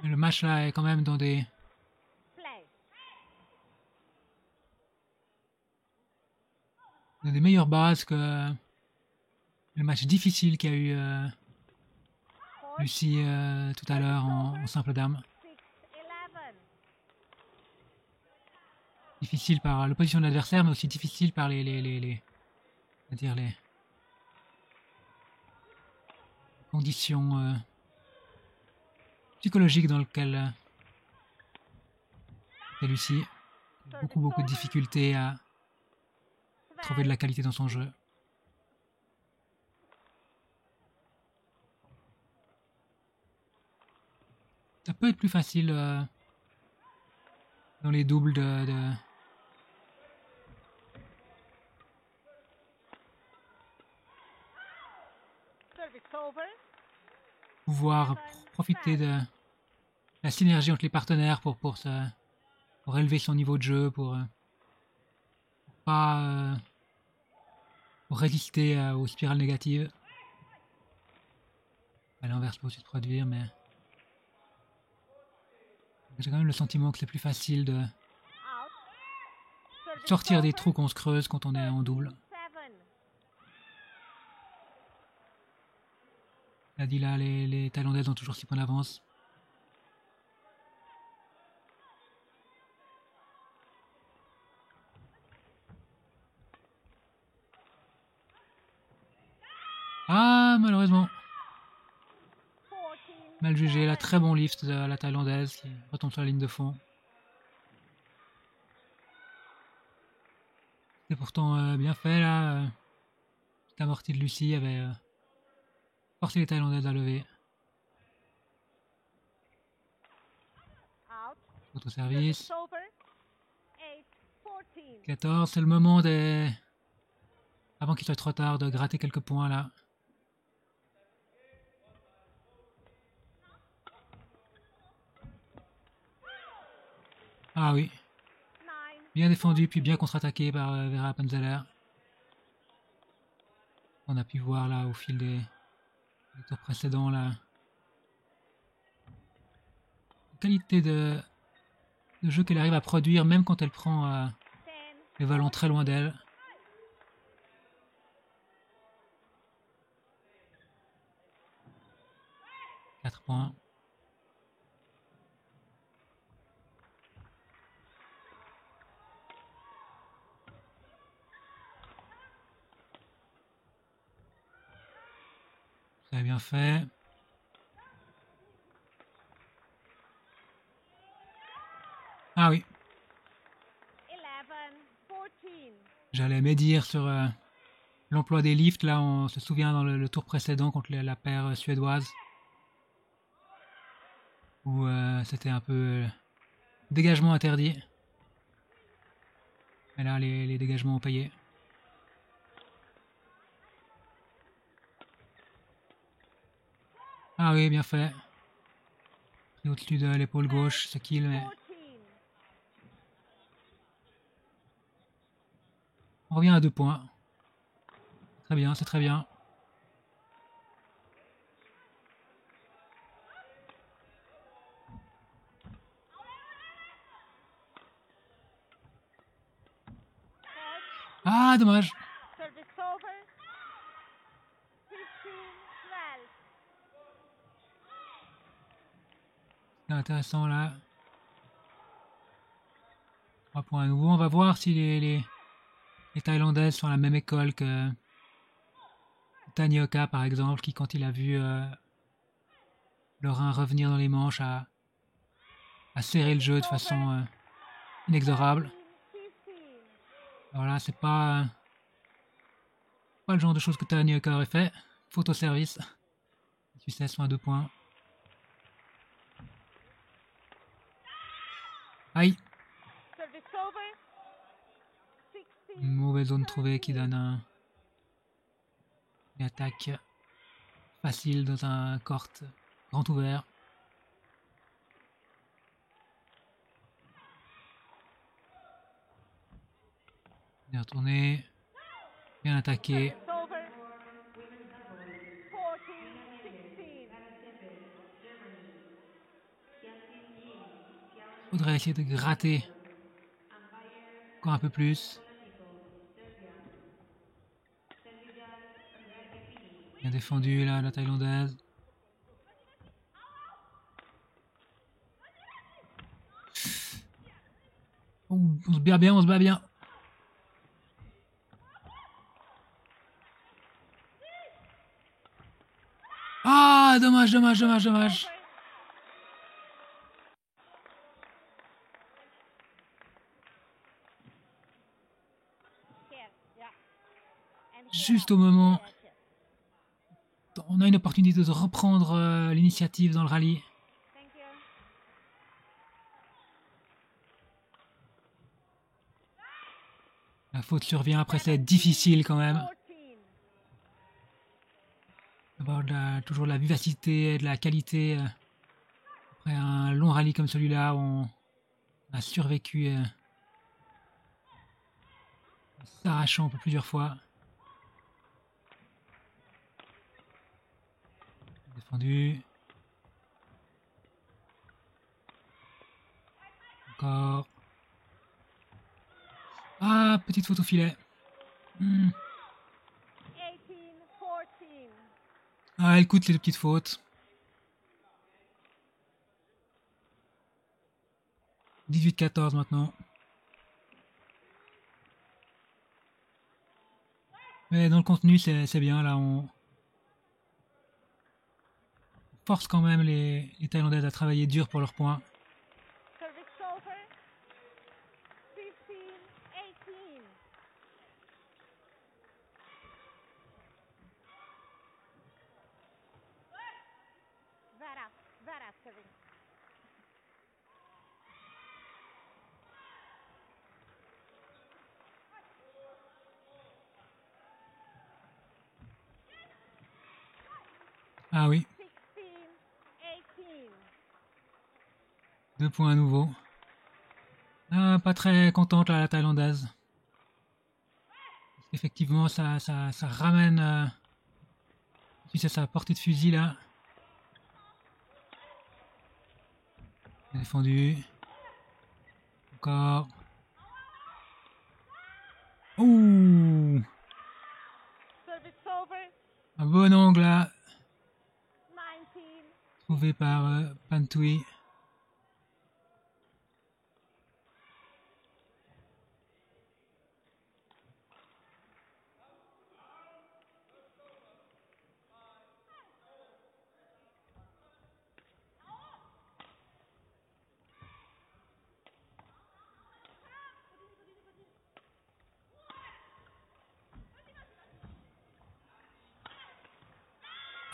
Le match là est quand même dans des meilleures bases que le match difficile qu'a eu Lucie tout à l'heure en simple dame. Difficile par l'opposition de l'adversaire, mais aussi difficile par les c'est-à-dire les conditions psychologiques dans lesquelles est Lucie. Beaucoup de difficultés à trouver de la qualité dans son jeu. Ça peut être plus facile dans les doubles de pouvoir profiter de la synergie entre les partenaires pour élever son niveau de jeu, pour pas pour résister aux spirales négatives. À l'inverse peut aussi se produire, mais j'ai quand même le sentiment que c'est plus facile de sortir des trous qu'on se creuse quand on est en double. Il a dit là, les Thaïlandaises ont toujours 6 points d'avance. Ah, malheureusement. Mal jugé, là, très bon lift de la Thaïlandaise qui retombe sur la ligne de fond. C'était pourtant bien fait là. Cette amortie de Lucie avait forcé les Thaïlandaises à lever. Autre service. 14, c'est le moment des... Avant qu'il soit trop tard de gratter quelques points là. Ah oui. Bien défendu puis bien contre-attaqué par Vera Appenzeller. On a pu voir là au fil des tours précédents la qualité de jeu qu'elle arrive à produire même quand elle prend les ballons très loin d'elle. « 4 points. Très bien fait. Ah oui. J'allais médire sur l'emploi des lifts. Là, on se souvient dans le tour précédent contre la paire suédoise. Où c'était un peu dégagement interdit. Mais là, les dégagements ont payé. Ah oui, bien fait. Pris au-dessus de l'épaule gauche, ce kill, mais... On revient à 2 points. Très bien, c'est très bien. Ah, dommage. C'est intéressant là. 3 points à nouveau. On va voir si les Thaïlandaises sont à la même école que Tanioka par exemple, qui quand il a vu le Rhin revenir dans les manches a serré le jeu de façon inexorable. Alors là, c'est pas le genre de choses que Tanioka aurait fait. Faute au service. Les Suisses sont à 2 points. Aïe. Une mauvaise zone trouvée qui donne une attaque facile dans un court grand ouvert. Bien retourné. Bien attaqué. Faudrait essayer de gratter encore un peu plus. Bien défendu là, la Thaïlandaise. Oh, on se bat bien, on se bat bien. Ah, dommage, dommage, dommage, dommage. Juste au moment, on a une opportunité de reprendre l'initiative dans le rallye. La faute survient, après c'est difficile quand même. D'avoir toujours de la vivacité et de la qualité. Après un long rallye comme celui-là, on a survécu en s'arrachant plusieurs fois. Défendu. Encore. Ah, petite faute au filet. Ah, elle coûte les deux petites fautes. 18-14 maintenant. Mais dans le contenu, c'est bien. Là, on force quand même les Thaïlandaises à travailler dur pour leurs points. Ah oui. 2 points à nouveau. Ah, pas très contente là, la Thaïlandaise. Effectivement, ça ramène... si c'est sa portée de fusil là. Défendu. Encore. Ouh! Un bon angle là. Trouvé par Pantui.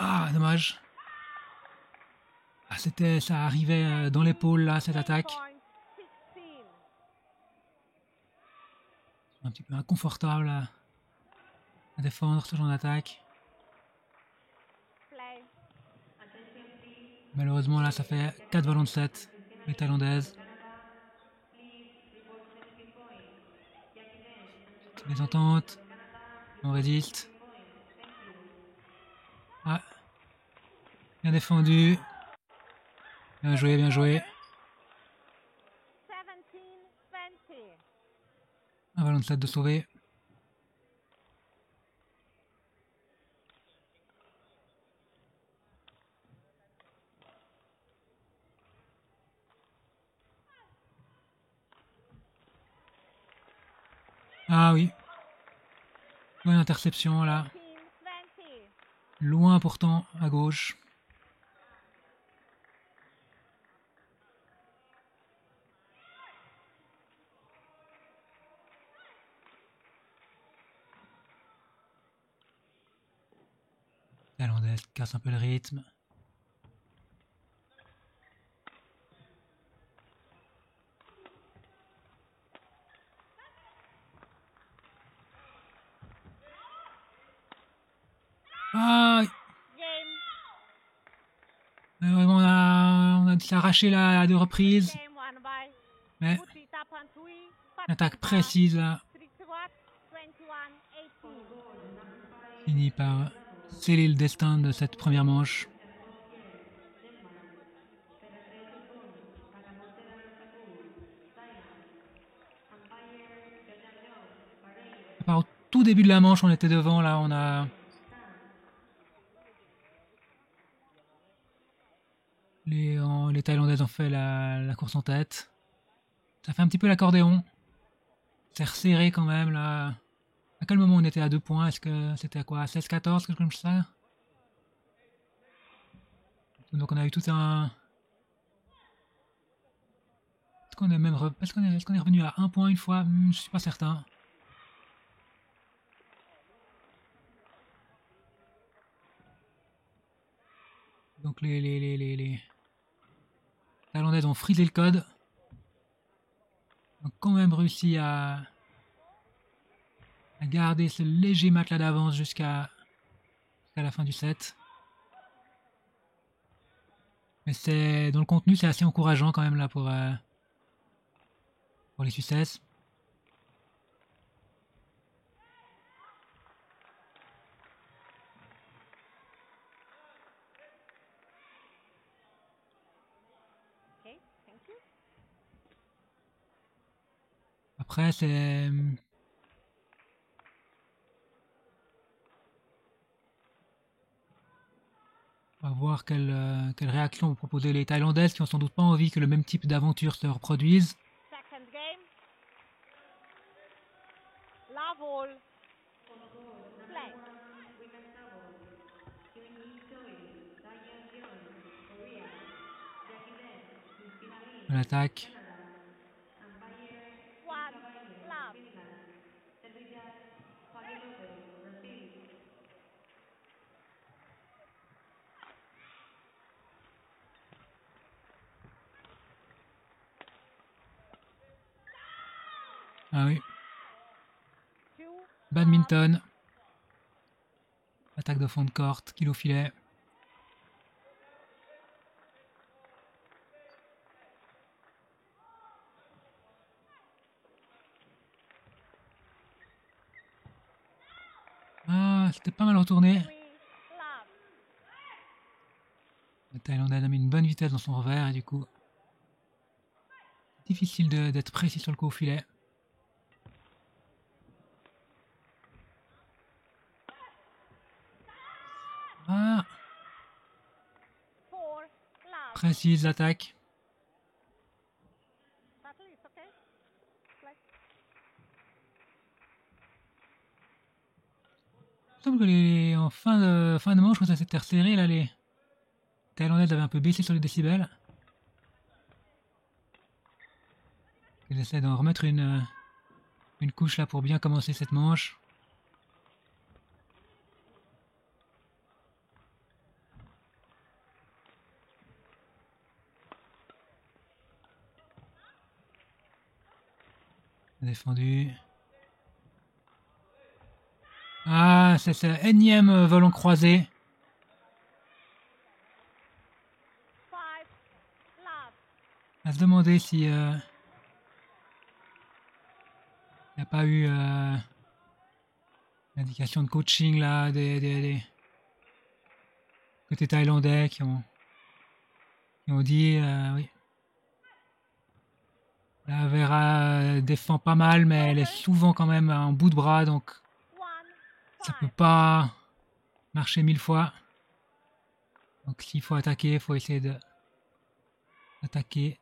Ah, dommage. Ah, ça arrivait dans l'épaule là, cette attaque. Un petit peu inconfortable à défendre ce genre d'attaque. Malheureusement là, ça fait 4 ballons de 7, les Thaïlandaises. Les ententes. On résiste. Ah. Bien défendu. Bien joué, bien joué. Un ballon de 7 de sauvé. Ah oui. Bonne interception là. Loin pourtant, à gauche. Thaïlandaise casse un peu le rythme. Ah, on a dû s'arracher là à 2 reprises. Mais une attaque précise là. Finit par sceller le destin de cette première manche. Au tout début de la manche, on était devant là, on a... Les Thaïlandaises ont fait la course en tête. Ça fait un petit peu l'accordéon. C'est resserré quand même là. À quel moment on était à 2 points? Est-ce que c'était à quoi? 16-14, quelque chose comme ça? Donc on a eu tout un... Est-ce qu'on est même est-ce qu'on est revenu à 1 point une fois? Je suis pas certain. Donc les Thaïlandais ont frisé le code. Donc quand même réussi à garder ce léger matelas d'avance jusqu'à la fin du set. Mais c'est dans le contenu, c'est assez encourageant quand même là pour les succès. Okay, thank you. Après, c'est... On va voir quelle réaction vont proposer les Thaïlandaises qui ont sans doute pas envie que le même type d'aventure se reproduise. Second game. Love all. Play. L'attaque. One. Love. Ah oui. 2. Badminton. Attaque de fond de courte, kilo filet. Ah, c'était pas mal retourné. 3. Love. Le Thaïlandais a mis une bonne vitesse dans son revers et du coup, difficile d'être précis sur le coup au filet. Ah, 4. Love. précise l'attaque. Battle is okay. Play. Il me semble que en fin de manche, quand ça s'était resserré, là, les Thaïlandais avaient un peu baissé sur les décibels. Ils essaient d'en remettre une couche là pour bien commencer cette manche. Défendu. Ah, c'est ce énième volant croisé. 5. Love. À se demander si il n'y a pas eu l'indication de coaching là des côtés thaïlandais qui ont dit oui. La Vera défend pas mal, mais elle est souvent quand même en bout de bras, donc 1. ça peut 5. pas marcher 1000 fois. Donc s'il faut attaquer, il faut essayer d'attaquer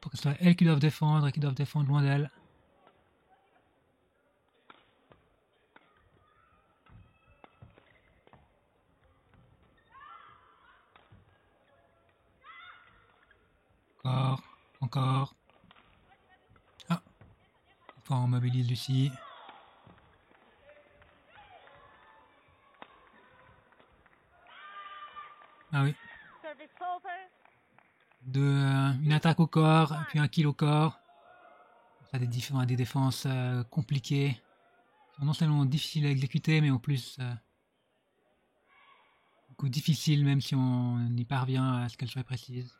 pour que ce soit elles qui doivent défendre et qui doivent défendre loin d'elle. Encore, encore. Ah, enfin on mobilise Lucie. Ah oui. Service over. Une attaque au corps, puis un kill au corps. Ça a des défenses compliquées. Non seulement difficiles à exécuter, mais en plus du coup difficiles même si on y parvient à ce qu'elles soient précises.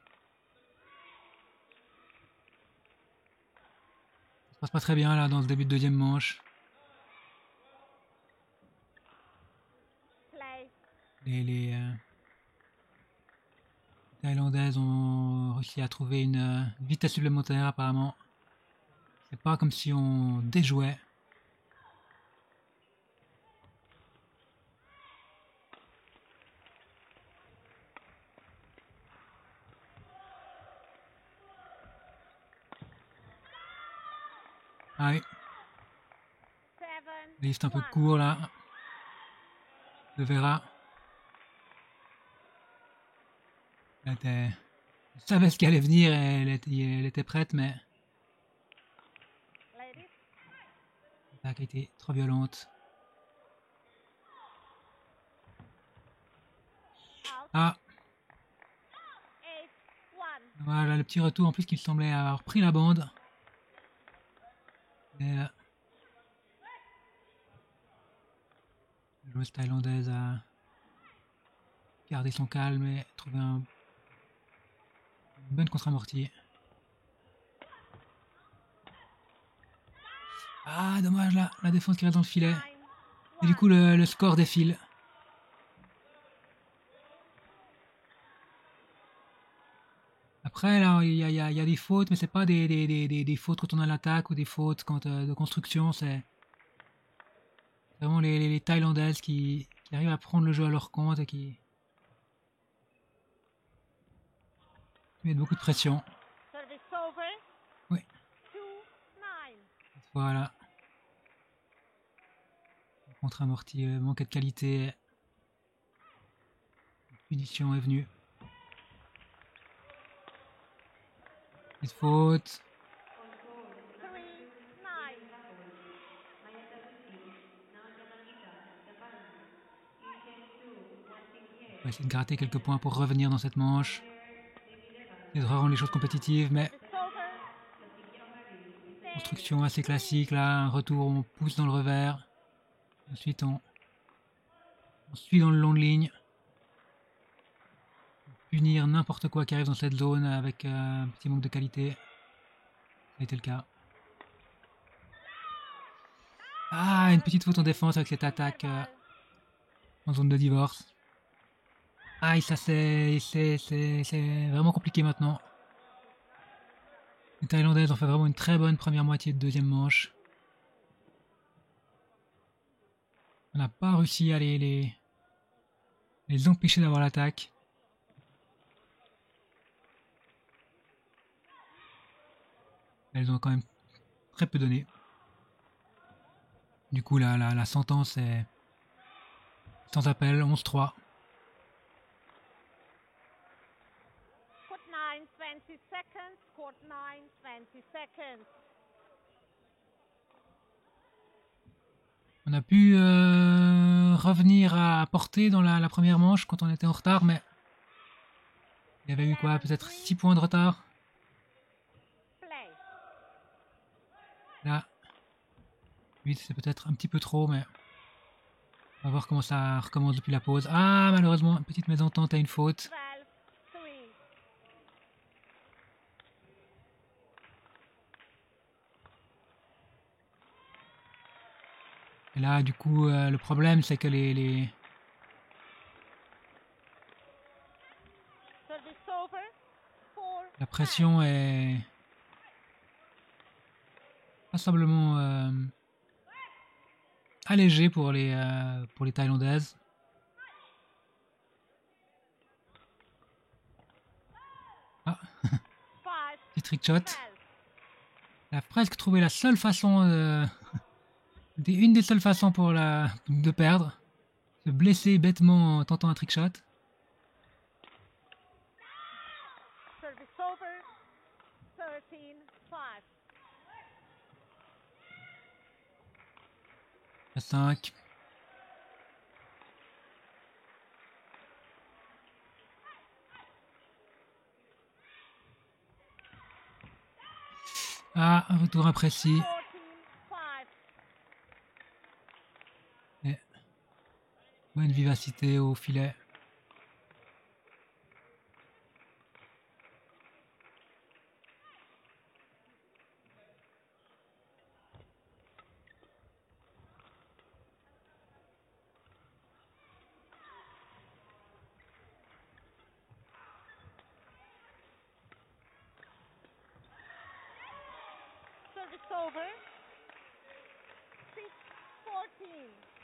Ça se passe pas très bien là dans ce début de deuxième manche. Play. Les Thaïlandaises ont réussi à trouver une vitesse supplémentaire apparemment. C'est pas comme si on déjouait. Ah oui, 7. lift un peu 1. court là. Le verra. Elle savait ce qui allait venir et elle était prête, mais Ladies. l'attaque a été trop violente. Out. Ah, 8-1. voilà le petit retour en plus qu'il semblait avoir pris la bande. Et la joueuse thaïlandaise a gardé son calme et trouvé une bonne contre-amortie. Ah, dommage là, la défense qui reste dans le filet. 9-1. Et du coup, le score défile. Après, là, il y a des fautes, mais c'est pas des fautes quand on a l'attaque ou des fautes quand, de construction. C'est vraiment les Thaïlandaises qui arrivent à prendre le jeu à leur compte et qui mettent beaucoup de pression. Service over. Oui, 2-9. voilà. Contre-amorti, manque de qualité. Punition est venue. Petite faute. 3-9. On va essayer de gratter quelques points pour revenir dans cette manche. Et de rendre les choses compétitives, mais Service over. construction assez classique là. Un retour, on pousse dans le revers. Ensuite, on suit dans le long de ligne. Punir n'importe quoi qui arrive dans cette zone avec un petit manque de qualité. Ça a été le cas. Ah, une petite faute en défense avec cette attaque en zone de divorce. Aïe, ça c'est vraiment compliqué maintenant. Les Thaïlandaises ont fait vraiment une très bonne première moitié de deuxième manche. On n'a pas réussi à les empêcher d'avoir l'attaque. Elles ont quand même très peu donné. Du coup, la sentence est sans appel, 11-3. Court 9, 20 seconds. Court 9, 20 seconds. On a pu revenir à portée dans la première manche quand on était en retard, mais il y avait eu quoi, peut-être 6 points de retard. Play. Là, 8 c'est peut-être un petit peu trop, mais on va voir comment ça recommence depuis la pause. Ah, malheureusement, une petite mésentente à une faute. 12-3. Et là, du coup, le problème, c'est que Service over. 4. la pression est passablement allégée pour les Thaïlandaises. Ah, 5. petit trick shot. 12. Elle a presque trouvé la seule façon, une des seules façons de perdre. Se blesser bêtement en tentant un trick shot. Service over. 13-5. À 5. Ah, un retour imprécis. 14-5. Et bonne vivacité au filet. Service over. 6-14.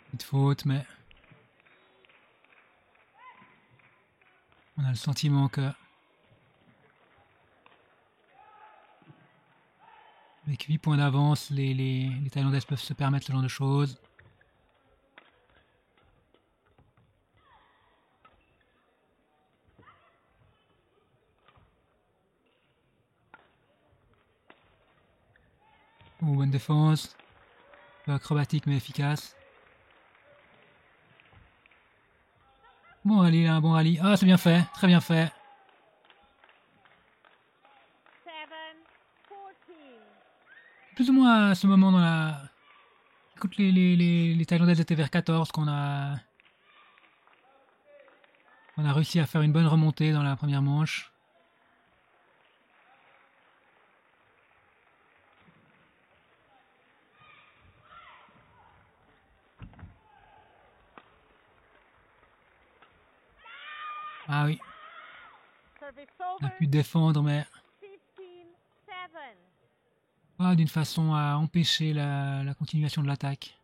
Petite faute, mais on a le sentiment que avec 8 points d'avance, les Thaïlandaises peuvent se permettre ce genre de choses. Oh, bonne défense. Un peu acrobatique mais efficace. Bon rallye là, un bon rallye. Ah, c'est bien fait, très bien fait. 7-14. Plus ou moins à ce moment dans la... Écoute, les Thaïlandaises étaient vers 14 on a réussi à faire une bonne remontée dans la première manche. Ah oui, Service on a over. pu défendre, mais 15-7. pas d'une façon à empêcher la continuation de l'attaque.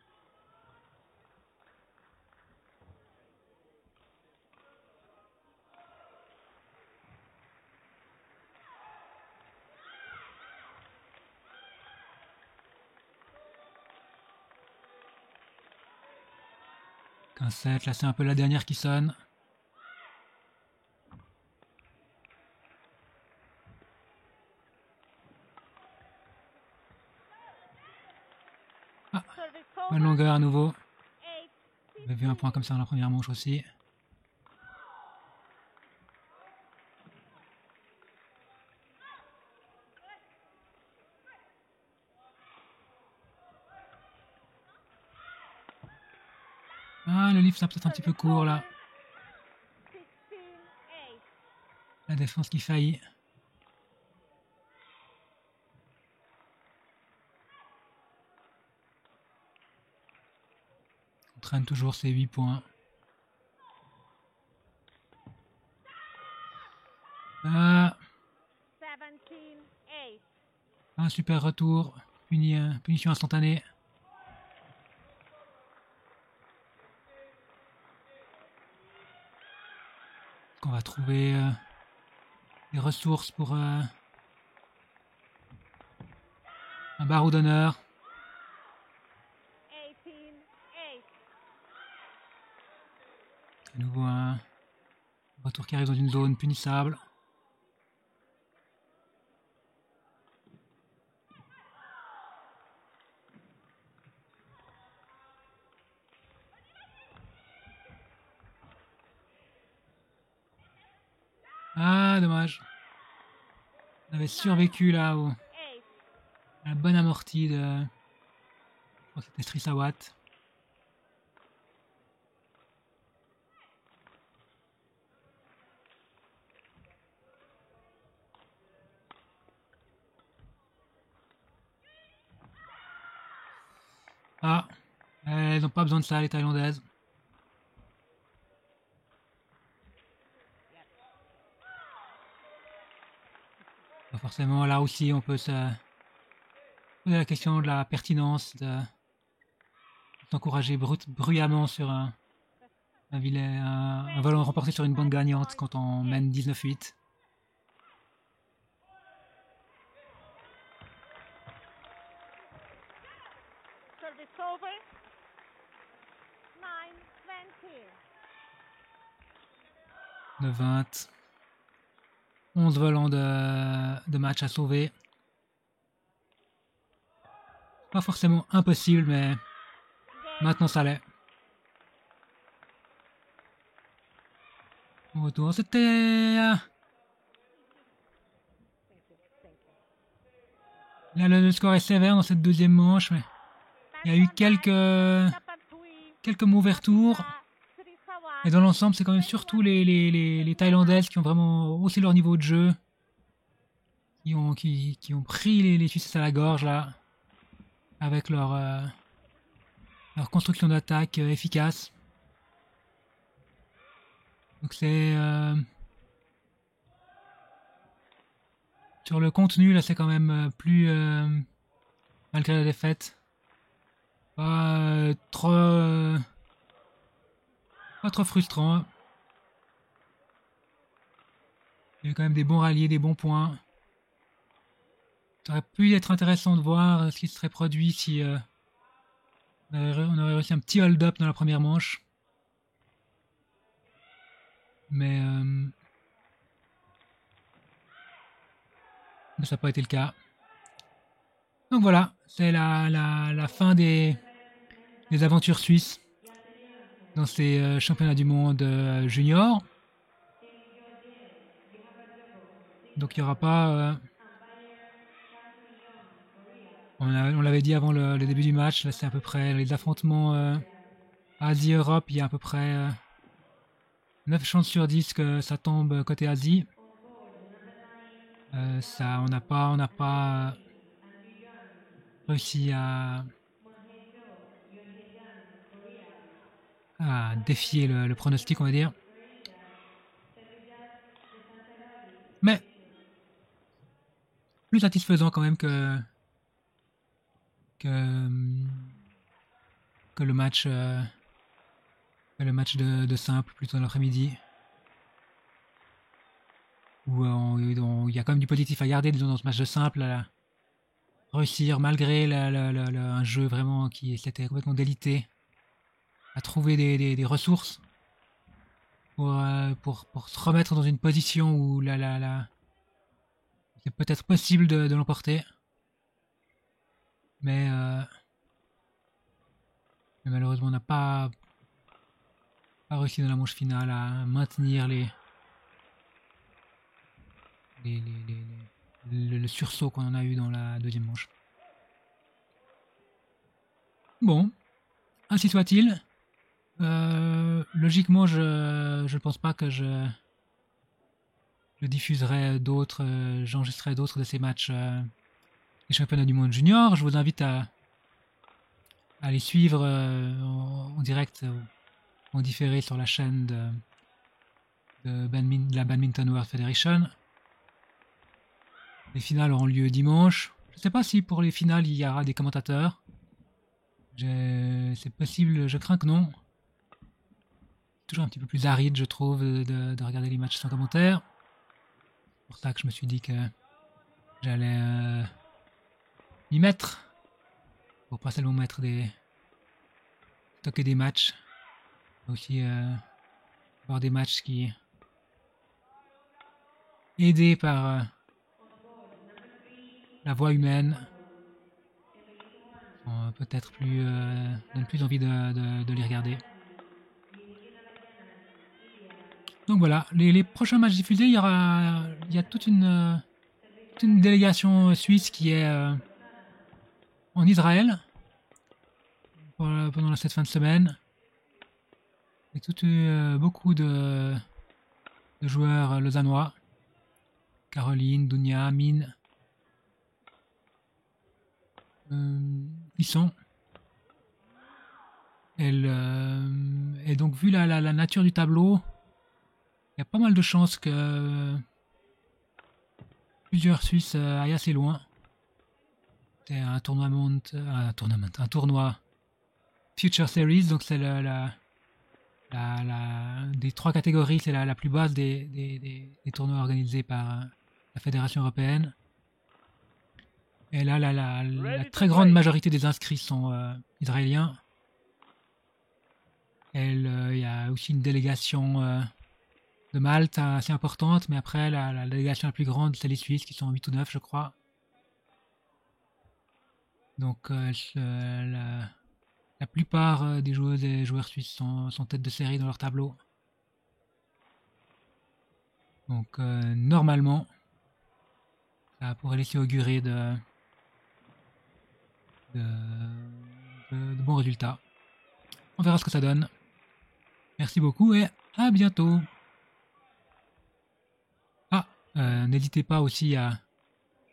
Un 7, là c'est un peu la dernière qui sonne. Service Bonne over. longueur à nouveau. 8. On avait vu un point comme ça dans la première manche aussi. Ah, le livre, c'est peut-être un petit peu court là. 16-8. La défense qui faillit. On traîne toujours ces 8 points. Ah, 17-8. un super retour. Punition instantanée. On va trouver des ressources pour un barreau d'honneur. 18-8. À nouveau un retour qui arrive dans une zone punissable. Ah, dommage. On avait survécu là à la bonne amortie de... Je crois que c'était Strisawat. Ah, elles n'ont pas besoin de ça les Thaïlandaises. Pas forcément, là aussi on peut se poser la question de la pertinence de s'encourager bruyamment sur un volant remporté sur une bande gagnante quand on mène 19-8. Service over. 9-20. 9-20. 11 volants de match à sauver. Pas forcément impossible, mais maintenant ça l'est. Au retour, c'était... Là, le score est sévère dans cette deuxième manche, mais il y a eu quelques mauvais retours. Et dans l'ensemble, c'est quand même surtout les Thaïlandaises qui ont vraiment haussé leur niveau de jeu. Qui ont pris les Suisses à la gorge, là. Avec leur construction d'attaque efficace. Donc c'est... sur le contenu, là, c'est quand même plus... malgré la défaite. Pas trop... pas trop frustrant. Il y a eu quand même des bons rallyes, des bons points. Ça aurait pu être intéressant de voir ce qui se serait produit si on aurait réussi un petit hold-up dans la première manche. Mais ça n'a pas été le cas. Donc voilà, c'est la fin des aventures suisses dans ces championnats du monde junior. Donc il n'y aura pas... on l'avait dit avant le début du match, là c'est à peu près les affrontements Asie-Europe, il y a à peu près 9 chances sur 10 que ça tombe côté Asie. On n'a pas réussi à défier le pronostic, on va dire. Mais plus satisfaisant quand même que le match de simple plutôt dans l'après-midi, où il y a quand même du positif à garder, disons, dans ce match de simple, réussir malgré un jeu vraiment qui s'était complètement délité à trouver des ressources pour se remettre dans une position où c'est peut-être possible de l'emporter, mais malheureusement on n'a pas réussi dans la manche finale à maintenir le sursaut qu'on en a eu dans la deuxième manche. Bon, ainsi soit-il. Logiquement, je ne pense pas que je diffuserai d'autres, j'enregistrerai d'autres de ces matchs des championnats du monde junior. Je vous invite à les suivre en direct, en différé sur la chaîne de la Badminton World Federation. Les finales auront lieu dimanche. Je ne sais pas si pour les finales il y aura des commentateurs. C'est possible, je crains que non. C'est toujours un petit peu plus aride, je trouve, de regarder les matchs sans commentaires. C'est pour ça que je me suis dit que j'allais m'y mettre. Pour pas seulement mettre stocker des matchs. Aussi avoir des matchs qui aidés par la voix humaine peut-être donne plus envie de les regarder. Donc voilà, les prochains matchs diffusés, il y a toute une délégation suisse qui est en Israël pendant cette fin de semaine. Et beaucoup de joueurs lausannois. Caroline, Dunia, Mine. Ils sont. Et donc vu la nature du tableau, il y a pas mal de chances que plusieurs Suisses aillent assez loin. C'est un tournoi Future Series, donc c'est des trois catégories, c'est la plus basse des tournois organisés par la Fédération européenne. Et là, la très grande majorité des inscrits sont israéliens. Il y a aussi une délégation de Malte assez importante, mais après, la délégation la plus grande, c'est les Suisses, qui sont 8 ou 9, je crois. Donc, la plupart des joueuses et joueurs suisses sont tête de série dans leur tableau. Donc, normalement, ça pourrait laisser augurer de bons résultats. On verra ce que ça donne. Merci beaucoup et à bientôt. N'hésitez pas aussi à...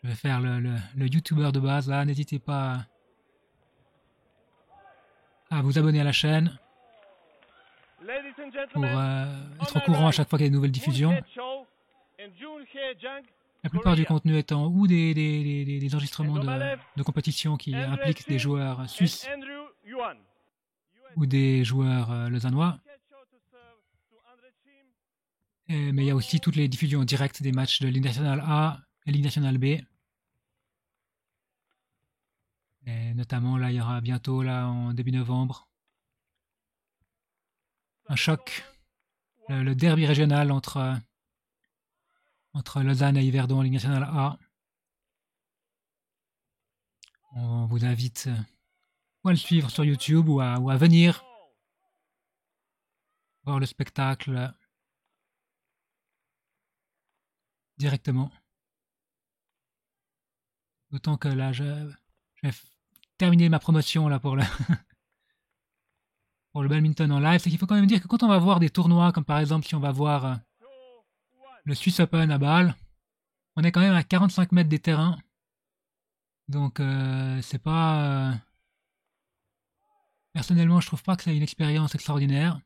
Je vais faire le YouTuber de base là. N'hésitez pas à vous abonner à la chaîne pour être au courant à chaque fois qu'il y a de nouvelles diffusions. La plupart du contenu étant ou des enregistrements de compétition qui impliquent des joueurs suisses ou des joueurs lausannois. Mais il y a aussi toutes les diffusions directes des matchs de Ligue nationale A et Ligue nationale B. Et notamment, là, il y aura bientôt, là, en début novembre, un choc, le derby régional entre Lausanne et Yverdon en Ligue nationale A. On vous invite ou à le suivre sur YouTube ou à venir voir le spectacle directement. D'autant que là, je vais terminer ma promotion là pour le pour le badminton en live. C'est qu'il faut quand même dire que quand on va voir des tournois, comme par exemple si on va voir le Swiss Open à Bâle, on est quand même à 45 mètres des terrains. Donc c'est pas... personnellement, je trouve pas que c'est une expérience extraordinaire.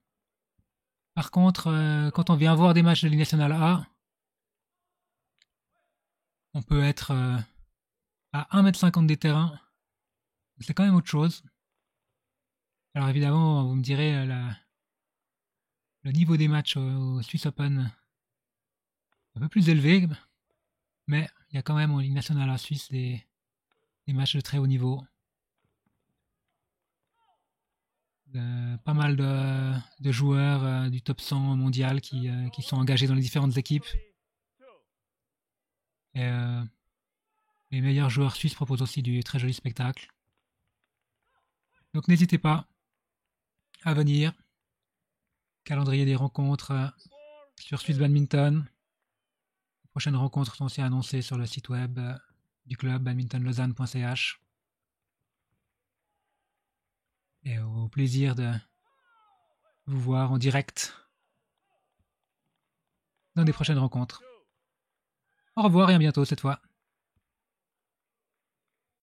Par contre, quand on vient voir des matchs de Ligue nationale A, on peut être à 1,50 m des terrains. C'est quand même autre chose. Alors évidemment, vous me direz, le niveau des matchs au Swiss Open est un peu plus élevé, mais il y a quand même en Ligue nationale A suisse des matchs de très haut niveau. Pas mal de joueurs du top 100 mondial qui sont engagés dans les différentes équipes. Et les meilleurs joueurs suisses proposent aussi du très joli spectacle. Donc n'hésitez pas à venir. Calendrier des rencontres sur Swiss Badminton. Les prochaines rencontres sont aussi annoncées sur le site web du club badmintonlausanne.ch. Et au plaisir de vous voir en direct dans des prochaines rencontres. Au revoir et à bientôt cette fois.